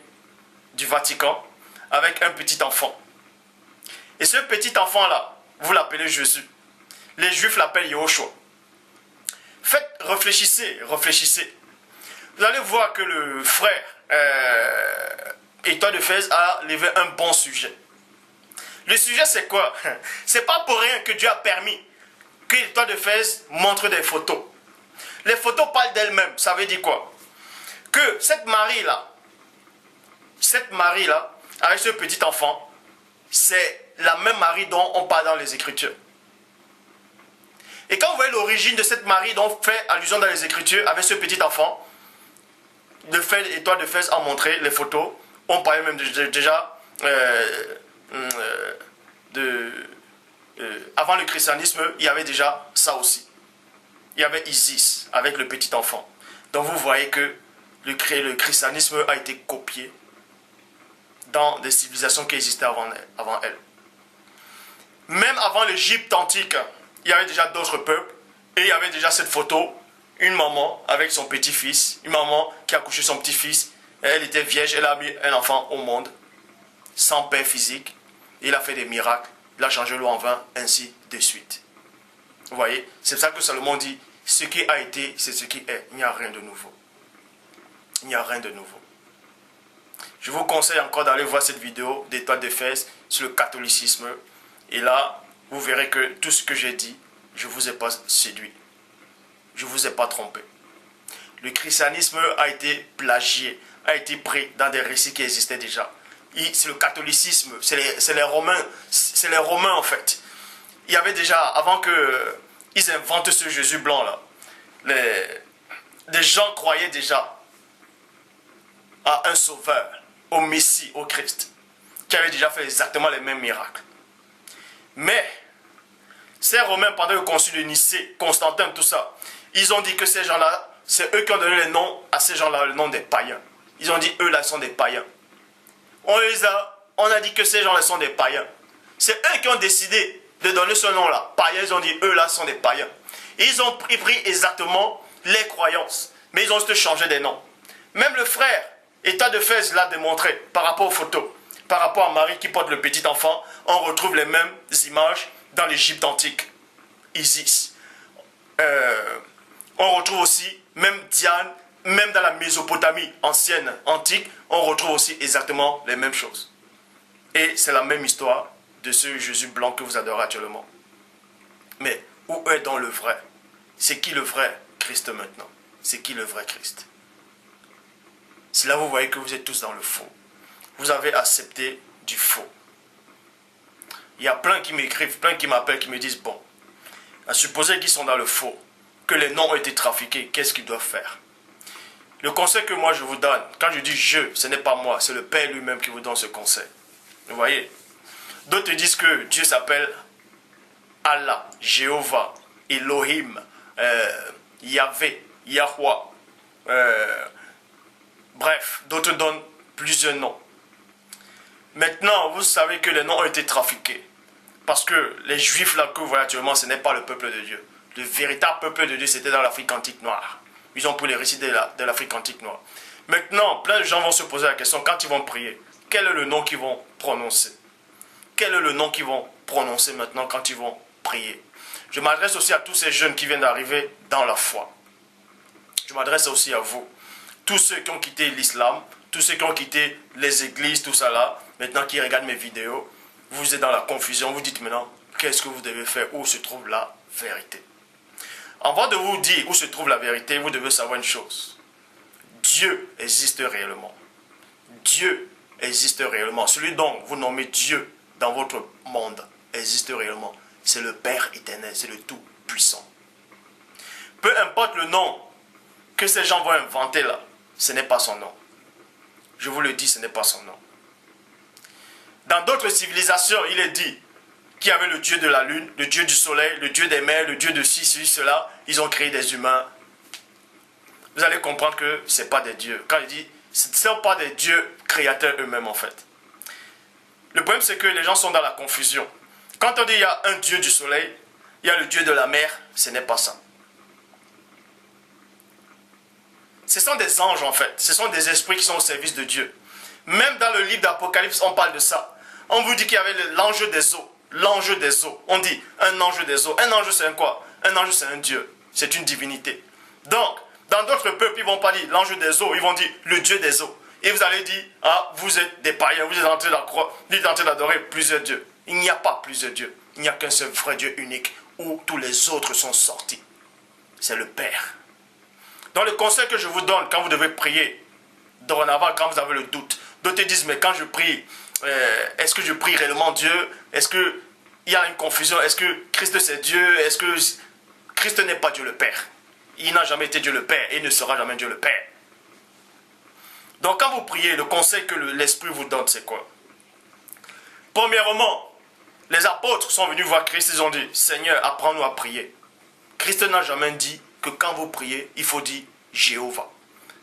du Vatican, avec un petit enfant. Et ce petit enfant-là, vous l'appelez Jésus. Les Juifs l'appellent Yahushua. Réfléchissez. Vous allez voir que le frère Étoile d'Éphèse a levé un bon sujet. Le sujet c'est quoi? C'est pas pour rien que Dieu a permis que l'Étoile d'Éphèse montre des photos. Les photos parlent d'elles-mêmes. Ça veut dire quoi? Que cette Marie-là, avec ce petit enfant, c'est la même Marie dont on parle dans les Écritures. Et quand vous voyez l'origine de cette Marie dont on fait allusion dans les Écritures avec ce petit enfant, de fait, Étoile d'Éphèse a montré les photos. On parlait même déjà avant le christianisme, il y avait déjà ça aussi. Il y avait Isis avec le petit enfant. Donc vous voyez que le christianisme a été copié dans des civilisations qui existaient avant elle. Même avant l'Égypte antique, il y avait déjà d'autres peuples Et il y avait déjà cette photo, une maman avec son petit-fils, une maman qui a couché son petit-fils. Elle était vierge, elle a mis un enfant au monde, sans père physique. Il a fait des miracles, il a changé l'eau en vin, ainsi de suite. Vous voyez, c'est ça que Salomon dit, ce qui a été, c'est ce qui est. Il n'y a rien de nouveau. Il n'y a rien de nouveau. Je vous conseille encore d'aller voir cette vidéo d'Étoile d'Éphèse sur le catholicisme. Et là, vous verrez que tout ce que j'ai dit, je ne vous ai pas séduit. Je ne vous ai pas trompé. Le christianisme a été plagié, a été pris dans des récits qui existaient déjà. C'est le catholicisme, c'est les Romains en fait. Il y avait déjà, avant qu'ils inventent ce Jésus blanc là, les gens croyaient déjà à un sauveur, au Messie, au Christ, qui avait déjà fait exactement les mêmes miracles. Mais, ces Romains, pendant le concile de Nicée, Constantin, tout ça, ils ont dit que ces gens-là, c'est eux qui ont donné le nom à ces gens-là, le nom des païens. Ils ont dit, eux là sont des païens. On a dit que ces gens-là sont des païens. C'est eux qui ont décidé de donner ce nom-là. Païens, ils ont dit, eux là sont des païens. Et ils ont pris exactement les croyances. Mais ils ont juste changé des noms. Même le frère, État d'Éphèse l'a démontré par rapport aux photos. Par rapport à Marie qui porte le petit enfant, on retrouve les mêmes images dans l'Égypte antique. Isis. On retrouve aussi, même Diane, même dans la Mésopotamie ancienne, antique, on retrouve aussi exactement les mêmes choses. Et c'est la même histoire de ce Jésus blanc que vous adorez actuellement. Mais où est donc le vrai? C'est qui le vrai Christ maintenant? C'est qui le vrai Christ? C'est là que vous voyez que vous êtes tous dans le faux. Vous avez accepté du faux. Il y a plein qui m'écrivent, plein qui m'appellent, qui me disent, bon, à supposer qu'ils sont dans le faux, que les noms ont été trafiqués, qu'est-ce qu'ils doivent faire? Le conseil que moi je vous donne, quand je dis je, ce n'est pas moi, c'est le Père lui-même qui vous donne ce conseil. Vous voyez? D'autres disent que Dieu s'appelle Allah, Jéhovah, Elohim, Yahvé, Yahweh. Bref, d'autres donnent plusieurs noms. Maintenant, vous savez que les noms ont été trafiqués. Parce que les Juifs là que vous voyez actuellement, ce n'est pas le peuple de Dieu. Le véritable peuple de Dieu, c'était dans l'Afrique antique noire. Ils ont pris les récits de l'Afrique antique noire. Maintenant, plein de gens vont se poser la question, quand ils vont prier, quel est le nom qu'ils vont prononcer? Quel est le nom qu'ils vont prononcer maintenant quand ils vont prier? Je m'adresse aussi à tous ces jeunes qui viennent d'arriver dans la foi. Je m'adresse aussi à vous. Tous ceux qui ont quitté l'islam, tous ceux qui ont quitté les églises, tout ça là, maintenant qui regardent mes vidéos, vous êtes dans la confusion, vous dites maintenant, qu'est-ce que vous devez faire? Où se trouve la vérité? Avant de vous dire où se trouve la vérité, vous devez savoir une chose. Dieu existe réellement. Dieu existe réellement. Celui dont vous nommez Dieu dans votre monde existe réellement. C'est le Père éternel, c'est le Tout-Puissant. Peu importe le nom que ces gens vont inventer là, ce n'est pas son nom. Je vous le dis, ce n'est pas son nom. Dans d'autres civilisations, il est dit qu'il y avait le dieu de la lune, le dieu du soleil, le dieu des mers, le dieu de ci, cela. Ils ont créé des humains. Vous allez comprendre que ce n'est pas des dieux. Quand il dit, ce ne sont pas des dieux créateurs eux-mêmes en fait. Le problème c'est que les gens sont dans la confusion. Quand on dit il y a un dieu du soleil, il y a le dieu de la mer, ce n'est pas ça. Ce sont des anges en fait. Ce sont des esprits qui sont au service de Dieu. Même dans le livre d'Apocalypse, on parle de ça. On vous dit qu'il y avait l'ange des eaux. L'ange des eaux. On dit un ange des eaux. Un ange c'est un quoi? Un ange c'est un Dieu. C'est une divinité. Donc, dans d'autres peuples, ils ne vont pas dire l'ange des eaux. Ils vont dire le Dieu des eaux. Et vous allez dire, ah, vous êtes des païens. Vous êtes en train d'adorer plusieurs dieux. Il n'y a pas plusieurs dieux. Il n'y a qu'un seul vrai Dieu unique où tous les autres sont sortis. C'est le Père. Dans le conseil que je vous donne quand vous devez prier, dorénavant, quand vous avez le doute, d'autres disent, mais quand je prie, est-ce que je prie réellement Dieu? Est-ce qu'il y a une confusion? Est-ce que Christ c'est Dieu? Est-ce que Christ n'est pas Dieu le Père? Il n'a jamais été Dieu le Père et il ne sera jamais Dieu le Père. Donc quand vous priez, le conseil que l'Esprit vous donne, c'est quoi? Premièrement, les apôtres sont venus voir Christ, ils ont dit, Seigneur, apprends-nous à prier. Christ n'a jamais dit que quand vous priez, il faut dire Jéhovah,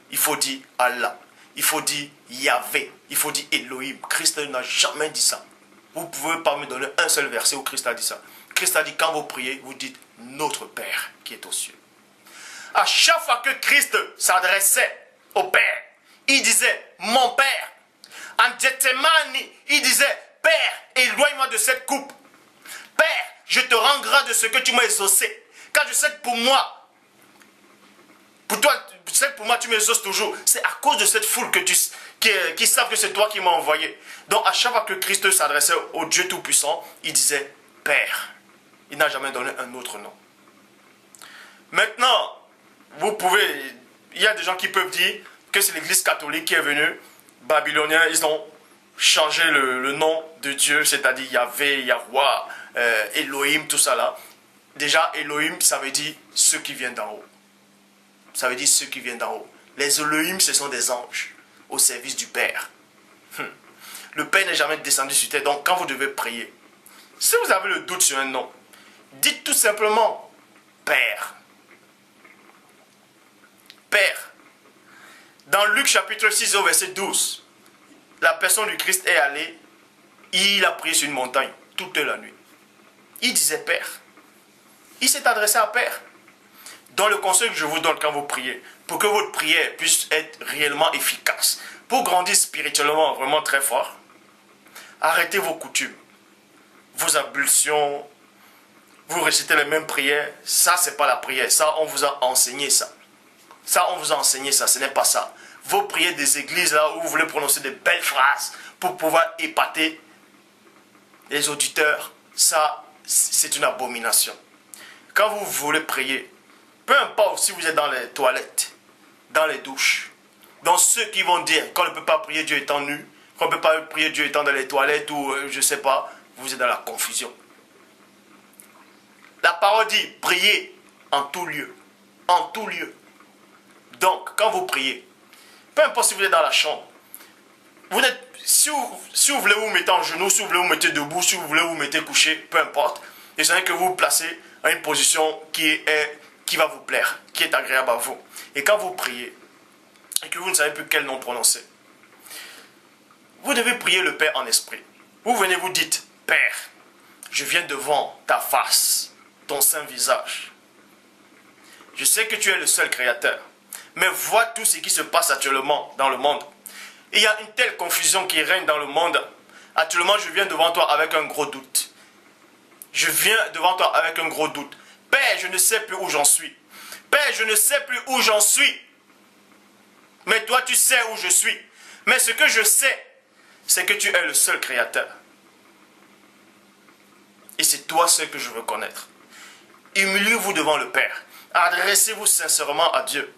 il faut dire Allah, il faut dire Yahvé, il faut dire Elohim. Christ n'a jamais dit ça. Vous ne pouvez pas me donner un seul verset où Christ a dit ça. Christ a dit, quand vous priez, vous dites notre Père qui est aux cieux. À chaque fois que Christ s'adressait au Père, il disait mon Père. En Gethsemane, il disait Père, éloigne-moi de cette coupe. Père, je te rends grâce de ce que tu m'as exaucé. Car je sais que pour moi, je sais que pour moi tu m'exauces toujours. C'est à cause de cette foule que qui savent que c'est toi qui m'as envoyé. Donc à chaque fois que Christ s'adressait au Dieu Tout-Puissant, il disait Père. Il n'a jamais donné un autre nom. Maintenant, il y a des gens qui peuvent dire que c'est l'église catholique qui est venue, babyloniens, ils ont changé le nom de Dieu, c'est-à-dire Yahvé, Yahweh, Elohim, tout ça là. Déjà, Elohim, ça veut dire ceux qui viennent d'en haut. Ça veut dire ceux qui viennent d'en haut. Les Elohim, ce sont des anges au service du Père. Le Père n'est jamais descendu sur terre, donc quand vous devez prier, si vous avez le doute sur un nom, dites tout simplement Père. Père. Dans Luc chapitre 6 au verset 12, la personne du Christ est allée, il a prié sur une montagne toute la nuit. Il disait Père. Il s'est adressé à Père. Dans le conseil que je vous donne quand vous priez, pour que votre prière puisse être réellement efficace, pour grandir spirituellement vraiment très fort, arrêtez vos coutumes, vos ablutions, vous récitez les mêmes prières. Ça, c'est pas la prière. Ça, on vous a enseigné ça. Ça, on vous a enseigné ça. Ce n'est pas ça. Vos prières des églises, là où vous voulez prononcer de belles phrases pour pouvoir épater les auditeurs, ça, c'est une abomination. Quand vous voulez prier, peu importe si vous êtes dans les toilettes, dans les douches, dans ceux qui vont dire qu'on ne peut pas prier Dieu étant nu, qu'on ne peut pas prier Dieu étant dans les toilettes ou je ne sais pas, vous êtes dans la confusion. La parole dit, priez en tout lieu. En tout lieu. Donc, quand vous priez, peu importe si vous êtes dans la chambre, si vous voulez vous mettre en genoux, si vous voulez vous mettre debout, si vous voulez vous mettre couché, peu importe, et c'est que vous vous placez à une position qui va vous plaire, qui est agréable à vous. Et quand vous priez, et que vous ne savez plus quel nom prononcer, vous devez prier le Père en esprit. Vous venez, vous dites, Père, je viens devant ta face, ton saint visage. Je sais que tu es le seul créateur, mais vois tout ce qui se passe actuellement dans le monde. Il y a une telle confusion qui règne dans le monde. Actuellement, je viens devant toi avec un gros doute. Je viens devant toi avec un gros doute. Père, je ne sais plus où j'en suis. Père, je ne sais plus où j'en suis. Mais toi, tu sais où je suis. Mais ce que je sais, c'est que tu es le seul créateur. Et c'est toi seul que je veux connaître. Humiliez-vous devant le Père. Adressez-vous sincèrement à Dieu.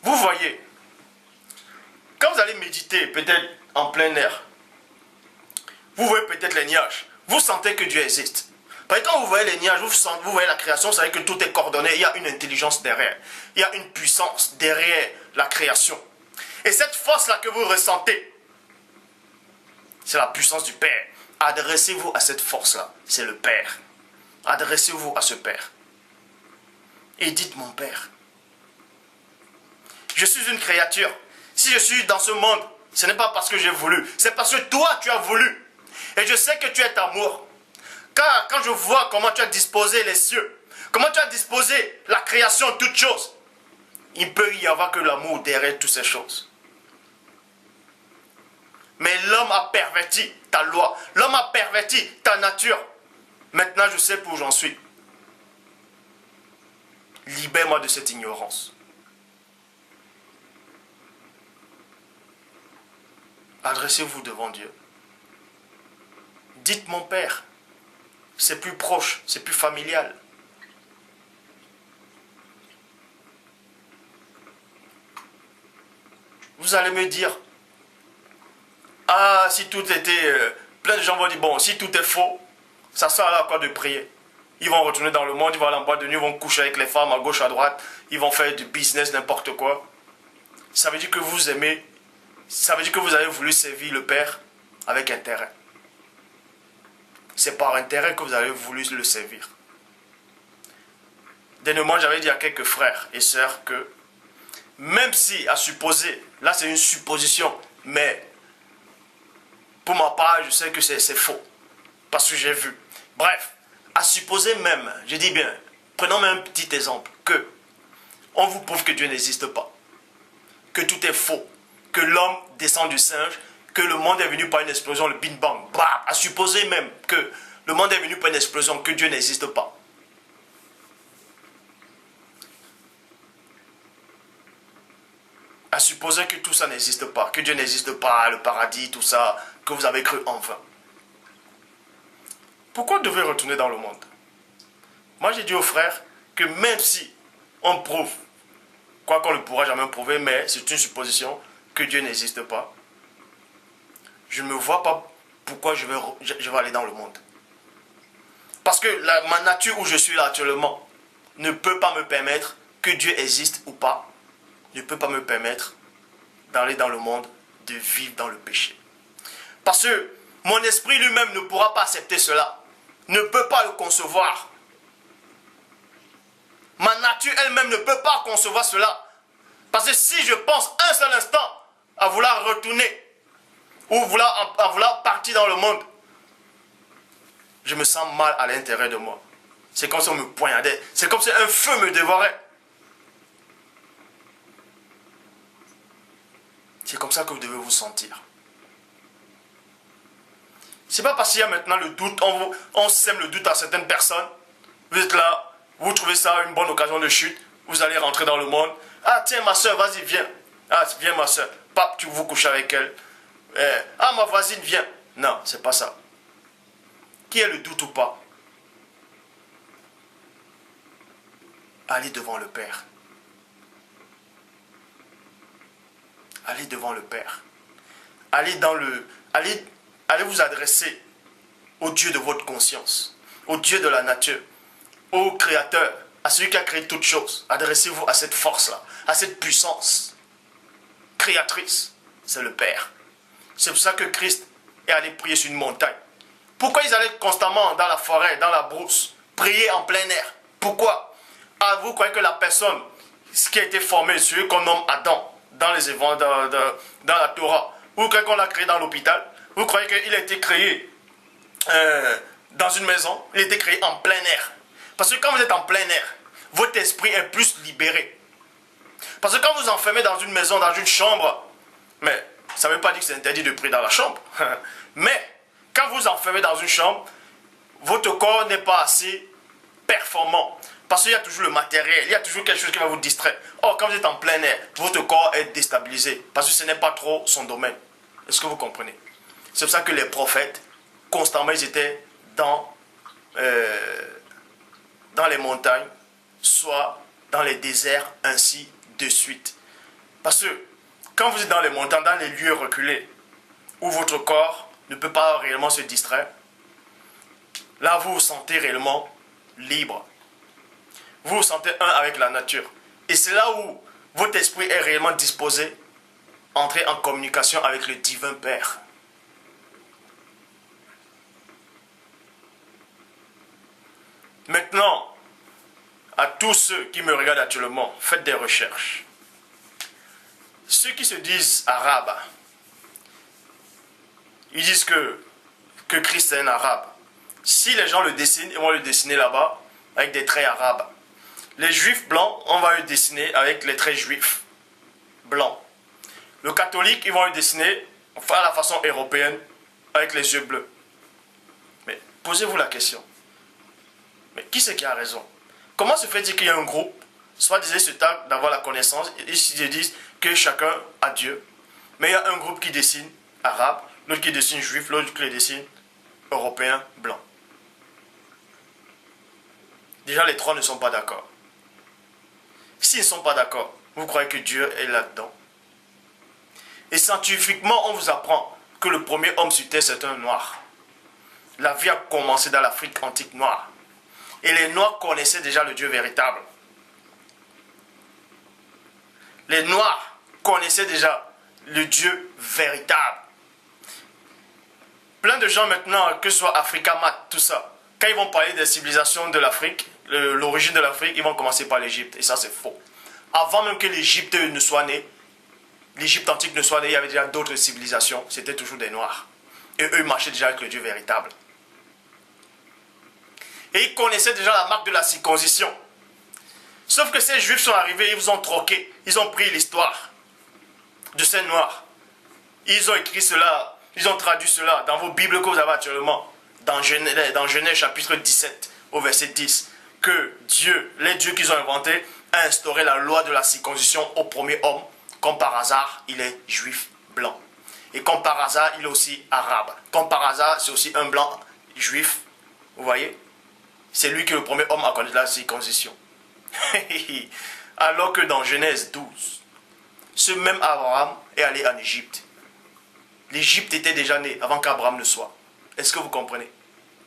Vous voyez, quand vous allez méditer, peut-être en plein air, vous voyez peut-être les nuages. Vous sentez que Dieu existe. Parce que quand vous voyez les nuages, vous voyez la création, vous savez que tout est coordonné. Il y a une intelligence derrière. Il y a une puissance derrière la création. Et cette force-là que vous ressentez, c'est la puissance du Père. Adressez-vous à cette force-là. C'est le Père. Adressez-vous à ce Père. Et dites, mon Père, je suis une créature. Si je suis dans ce monde, ce n'est pas parce que j'ai voulu. C'est parce que toi, tu as voulu. Et je sais que tu es amour. Car quand je vois comment tu as disposé les cieux, comment tu as disposé la création, toutes choses, il ne peut y avoir que l'amour derrière toutes ces choses. Mais l'homme a perverti ta loi. L'homme a perverti ta nature. Maintenant, je sais où j'en suis. Libère-moi de cette ignorance. Adressez-vous devant Dieu. Dites mon Père. C'est plus proche, c'est plus familial. Vous allez me dire, ah, si tout était... plein de gens vont dire, bon, si tout est faux, ça sert à quoi de prier? Ils vont retourner dans le monde, ils vont aller en boîte de nuit, ils vont coucher avec les femmes à gauche, à droite, ils vont faire du business, n'importe quoi. Ça veut dire que vous aimez, ça veut dire que vous avez voulu servir le Père avec intérêt. C'est par intérêt que vous avez voulu le servir. Dernièrement, j'avais dit à quelques frères et sœurs que, même si, à supposer, là c'est une supposition, mais pour ma part, je sais que c'est faux. Parce que j'ai vu Bref, à supposer même, je dis bien, prenons même un petit exemple, que on vous prouve que Dieu n'existe pas, que tout est faux, que l'homme descend du singe, que le monde est venu par une explosion, le Big Bang, bah, à supposer même que le monde est venu par une explosion, que Dieu n'existe pas. À supposer que tout ça n'existe pas, que Dieu n'existe pas, le paradis, tout ça, que vous avez cru en vain. Pourquoi devez retourner dans le monde? Moi j'ai dit aux frères que même si on prouve, quoi qu'on ne pourra jamais prouver, mais c'est une supposition que Dieu n'existe pas, je ne me vois pas pourquoi je vais aller dans le monde. Parce que ma nature où je suis là actuellement ne peut pas me permettre, que Dieu existe ou pas, ne peut pas me permettre d'aller dans le monde, de vivre dans le péché. Parce que mon esprit lui-même ne pourra pas accepter cela, ne peut pas le concevoir. Ma nature elle-même ne peut pas concevoir cela. Parce que si je pense un seul instant à vouloir retourner ou à vouloir partir dans le monde, je me sens mal à l'intérieur de moi. C'est comme si on me poignardait. C'est comme si un feu me dévorait. C'est comme ça que vous devez vous sentir. C'est pas parce qu'il y a maintenant le doute, on sème le doute à certaines personnes. Vous êtes là, vous trouvez ça une bonne occasion de chute, vous allez rentrer dans le monde. Ah tiens ma soeur, vas-y viens. Ah viens ma soeur. Pape, tu vous couches avec elle. Ah ma voisine, viens. Non, c'est pas ça. Qui est le doute ou pas? Allez devant le Père. Allez devant le Père. Allez vous adresser au Dieu de votre conscience, au Dieu de la nature, au Créateur, à celui qui a créé toutes choses. Adressez-vous à cette force-là, à cette puissance créatrice. C'est le Père. C'est pour ça que Christ est allé prier sur une montagne. Pourquoi ils allaient constamment dans la forêt, dans la brousse, prier en plein air? Pourquoi? Ah, vous croyez que la personne, ce qui a été formé, celui qu'on nomme Adam, dans les évangiles, dans la Torah, vous croyez qu'on l'a créé dans l'hôpital? Vous croyez qu'il a été créé dans une maison? Il a été créé en plein air. Parce que quand vous êtes en plein air, votre esprit est plus libéré. Parce que quand vous enfermez dans une maison, dans une chambre, mais ça ne veut pas dire que c'est interdit de prier dans la chambre. Mais quand vous enfermez dans une chambre, votre corps n'est pas assez performant. Parce qu'il y a toujours le matériel, il y a toujours quelque chose qui va vous distraire. Or, quand vous êtes en plein air, votre corps est déstabilisé. Parce que ce n'est pas trop son domaine. Est-ce que vous comprenez? C'est pour ça que les prophètes, constamment, ils étaient dans les montagnes, soit dans les déserts, ainsi de suite. Parce que quand vous êtes dans les montagnes, dans les lieux reculés, où votre corps ne peut pas réellement se distraire, là vous vous sentez réellement libre. Vous vous sentez un avec la nature. Et c'est là où votre esprit est réellement disposé à entrer en communication avec le divin Père. Maintenant, à tous ceux qui me regardent actuellement, faites des recherches. Ceux qui se disent arabes, ils disent que Christ est un arabe. Si les gens le dessinent, ils vont le dessiner là-bas avec des traits arabes. Les juifs blancs, on va le dessiner avec les traits juifs blancs. Le catholique, ils vont le dessiner à la façon européenne avec les yeux bleus. Mais posez-vous la question. Mais qui c'est qui a raison? Comment se fait-il qu'il y a un groupe, soit disait se targue d'avoir la connaissance, ils se disent que chacun a Dieu, mais il y a un groupe qui dessine arabe, l'autre qui dessine juif, l'autre qui dessine européen, blanc. Déjà, les trois ne sont pas d'accord. S'ils ne sont pas d'accord, vous croyez que Dieu est là-dedans? Et scientifiquement, on vous apprend que le premier homme sur terre, c'est un noir. La vie a commencé dans l'Afrique antique noire. Et les noirs connaissaient déjà le Dieu véritable. Les noirs connaissaient déjà le Dieu véritable. Plein de gens maintenant, que ce soit Africa Mat, tout ça, quand ils vont parler des civilisations de l'Afrique, l'origine de l'Afrique, ils vont commencer par l'Égypte. Et ça, c'est faux. Avant même que l'Égypte ne soit née, l'Égypte antique ne soit née, il y avait déjà d'autres civilisations. C'était toujours des noirs. Et eux marchaient déjà avec le Dieu véritable. Et ils connaissaient déjà la marque de la circoncision. Sauf que ces juifs sont arrivés, ils vous ont troqué. Ils ont pris l'histoire de ces noirs. Ils ont écrit cela, ils ont traduit cela dans vos Bibles que vous avez actuellement. Dans Genèse chapitre 17 au verset 10. Que Dieu, les dieux qu'ils ont inventés, a instauré la loi de la circoncision au premier homme. Comme par hasard, il est juif blanc. Et comme par hasard, il est aussi arabe. Comme par hasard, c'est aussi un blanc juif. Vous voyez? C'est lui qui est le premier homme à connaître la circoncision. Alors que dans Genèse 12, ce même Abraham est allé en Égypte. L'Égypte était déjà née avant qu'Abraham ne soit. Est-ce que vous comprenez?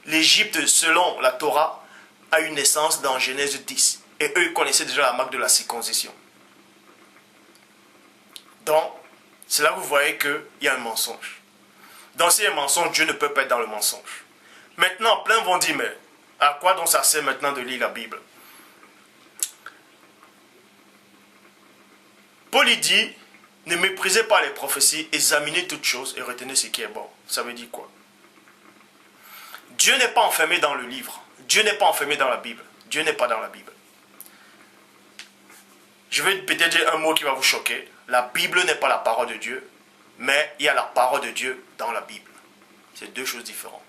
L'Égypte, selon la Torah, a une naissance dans Genèse 10. Et eux, ils connaissaient déjà la marque de la circoncision. Donc, c'est là que vous voyez qu'il y a un mensonge. Donc, s'il y a un mensonge, Dieu ne peut pas être dans le mensonge. Maintenant, plein vont dire, mais à quoi donc ça sert maintenant de lire la Bible? Paul dit, ne méprisez pas les prophéties, examinez toutes choses et retenez ce qui est bon. Ça veut dire quoi? Dieu n'est pas enfermé dans le livre. Dieu n'est pas enfermé dans la Bible. Dieu n'est pas dans la Bible. Je vais peut-être dire un mot qui va vous choquer. La Bible n'est pas la parole de Dieu, mais il y a la parole de Dieu dans la Bible. C'est deux choses différentes.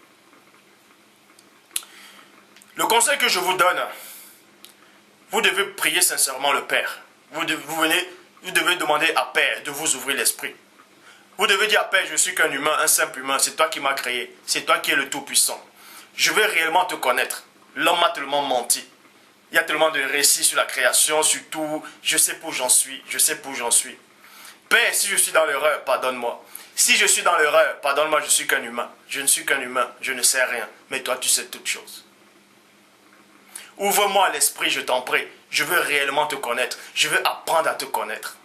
Le conseil que je vous donne, vous devez prier sincèrement le Père. Vous devez demander à Père de vous ouvrir l'esprit. Vous devez dire à Père, je suis qu'un humain, un simple humain, c'est toi qui m'as créé, c'est toi qui es le Tout-Puissant. Je veux réellement te connaître. L'homme m'a tellement menti. Il y a tellement de récits sur la création, sur tout. Je sais pour où j'en suis, je sais pour où j'en suis. Père, si je suis dans l'erreur, pardonne-moi. Si je suis dans l'erreur, pardonne-moi, je suis qu'un humain. Je ne suis qu'un humain, je ne sais rien. Mais toi, tu sais toutes choses. Ouvre-moi l'esprit, je t'en prie. Je veux réellement te connaître. Je veux apprendre à te connaître.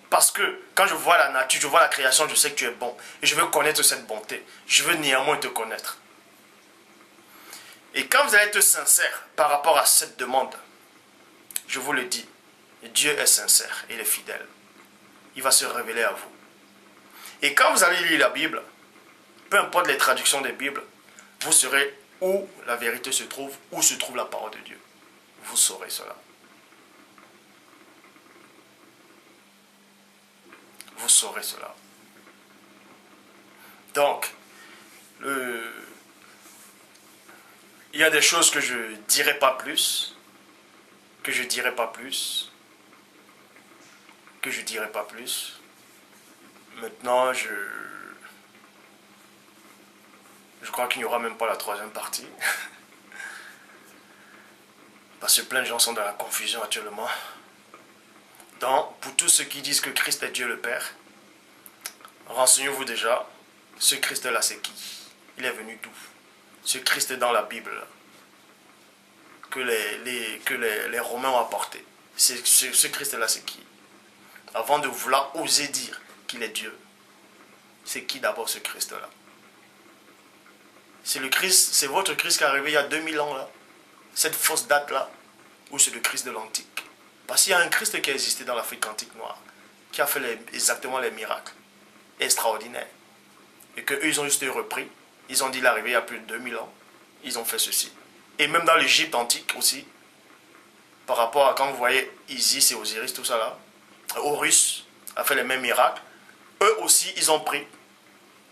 Parce que quand je vois la nature, je vois la création, je sais que tu es bon. Et je veux connaître cette bonté. Je veux néanmoins te connaître. Et quand vous allez être sincère par rapport à cette demande, je vous le dis, Dieu est sincère et il est fidèle. Il va se révéler à vous. Et quand vous allez lire la Bible, peu importe les traductions des Bibles, vous saurez où la vérité se trouve, où se trouve la parole de Dieu. Vous saurez cela. Vous saurez cela. Donc, il y a des choses que je ne dirai pas plus, que je ne dirai pas plus, que je ne dirai pas plus. Maintenant, je crois qu'il n'y aura même pas la troisième partie. Parce que plein de gens sont dans la confusion actuellement. Donc, pour tous ceux qui disent que Christ est Dieu le Père, renseignez-vous déjà, ce Christ-là c'est qui? Il est venu d'où? Ce Christ dans la Bible que les Romains ont apporté. Ce Christ-là c'est qui? Avant de vouloir oser dire qu'il est Dieu, c'est qui d'abord ce Christ-là? C'est le Christ, c'est votre Christ qui est arrivé il y a 2000 ans là, cette fausse date là, ou c'est le Christ de l'Antique? Parce qu'il y a un Christ qui a existé dans l'Afrique antique noire, qui a fait exactement les miracles extraordinaires. Et qu'eux, ils ont juste repris. Ils ont dit il est arrivé il y a plus de 2000 ans. Ils ont fait ceci. Et même dans l'Égypte antique aussi, par rapport à quand vous voyez Isis et Osiris, tout ça là, Horus a fait les mêmes miracles. Eux aussi, ils ont pris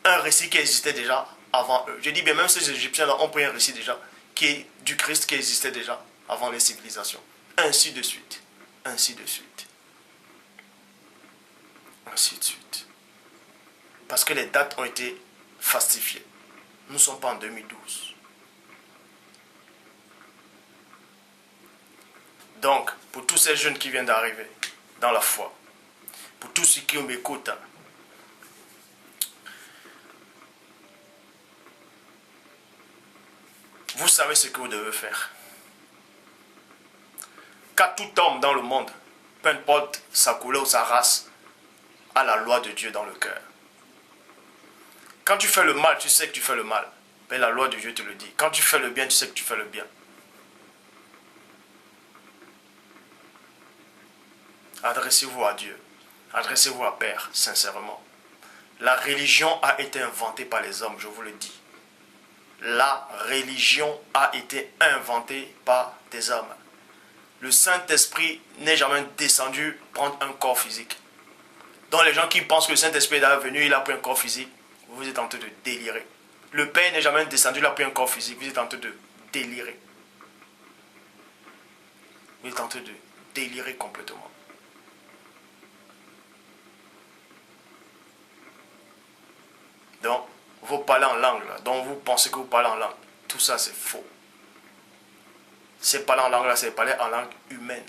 un récit qui existait déjà avant eux. Je dis bien, même ces Égyptiens là ont pris un récit déjà, qui est du Christ qui existait déjà avant les civilisations. Ainsi de suite. Ainsi de suite. Ainsi de suite. Parce que les dates ont été falsifiées. Nous ne sommes pas en 2012. Donc, pour tous ces jeunes qui viennent d'arriver dans la foi, pour tous ceux qui m'écoutent, vous savez ce que vous devez faire. Car tout homme dans le monde, peu importe sa couleur ou sa race, a la loi de Dieu dans le cœur. Quand tu fais le mal, tu sais que tu fais le mal. Mais la loi de Dieu te le dit. Quand tu fais le bien, tu sais que tu fais le bien. Adressez-vous à Dieu. Adressez-vous à Père, sincèrement. La religion a été inventée par les hommes, je vous le dis. La religion a été inventée par des hommes. Le Saint-Esprit n'est jamais descendu prendre un corps physique. Donc les gens qui pensent que le Saint-Esprit est venu, il a pris un corps physique, vous êtes en train de délirer. Le Père n'est jamais descendu, il a pris un corps physique, vous êtes en train de délirer. Vous êtes en train de délirer complètement. Donc, vous parlez en langue, là, donc vous pensez que vous parlez en langue. Tout ça, c'est faux. C'est parler en langue, là, c'est parler en langue humaine.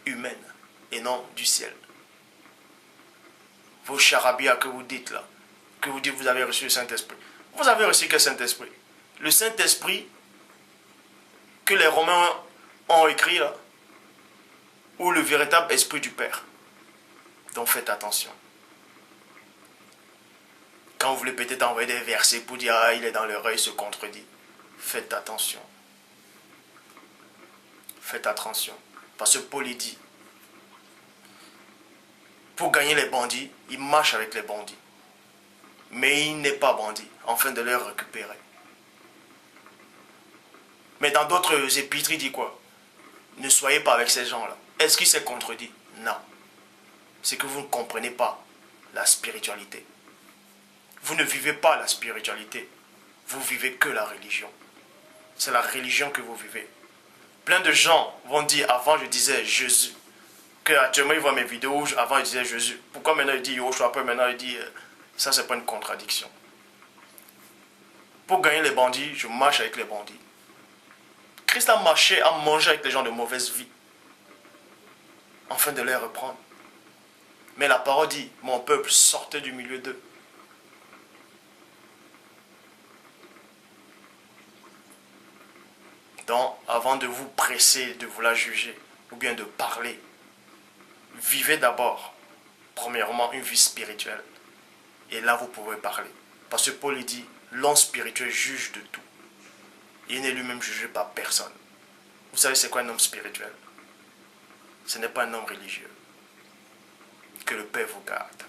Humaine, et non du ciel. Vos charabia que vous dites, là, que vous dites que vous avez reçu le Saint-Esprit. Vous avez reçu quel Saint-Esprit? Le Saint-Esprit que les Romains ont écrit, là, ou le véritable Esprit du Père. Donc faites attention. Quand vous voulez peut-être envoyer des versets pour dire ah, il est dans l'erreur, il se contredit. Faites attention. Faites attention. Parce que Paul il dit, pour gagner les bandits, il marche avec les bandits. Mais il n'est pas bandit, afin de les récupérer. Mais dans d'autres épîtres, il dit quoi? Ne soyez pas avec ces gens-là. Est-ce qu'il s'est contredit? Non. C'est que vous ne comprenez pas la spiritualité. Vous ne vivez pas la spiritualité. Vous vivez que la religion. C'est la religion que vous vivez. Plein de gens vont dire, avant je disais Jésus. Que actuellement ils voient mes vidéos, avant ils disaient Jésus. Pourquoi maintenant il dit Yoshua, après maintenant il dit, ça c'est pas une contradiction. Pour gagner les bandits, je marche avec les bandits. Christ a marché, a mangé avec les gens de mauvaise vie. Afin de les reprendre. Mais la parole dit, mon peuple sortez du milieu d'eux. Donc, avant de vous presser, de vouloir juger, ou bien de parler, vivez d'abord, premièrement, une vie spirituelle. Et là, vous pouvez parler. Parce que Paul dit, l'homme spirituel juge de tout. Il n'est lui-même jugé par personne. Vous savez c'est quoi un homme spirituel? Ce n'est pas un homme religieux. Que le Père vous garde.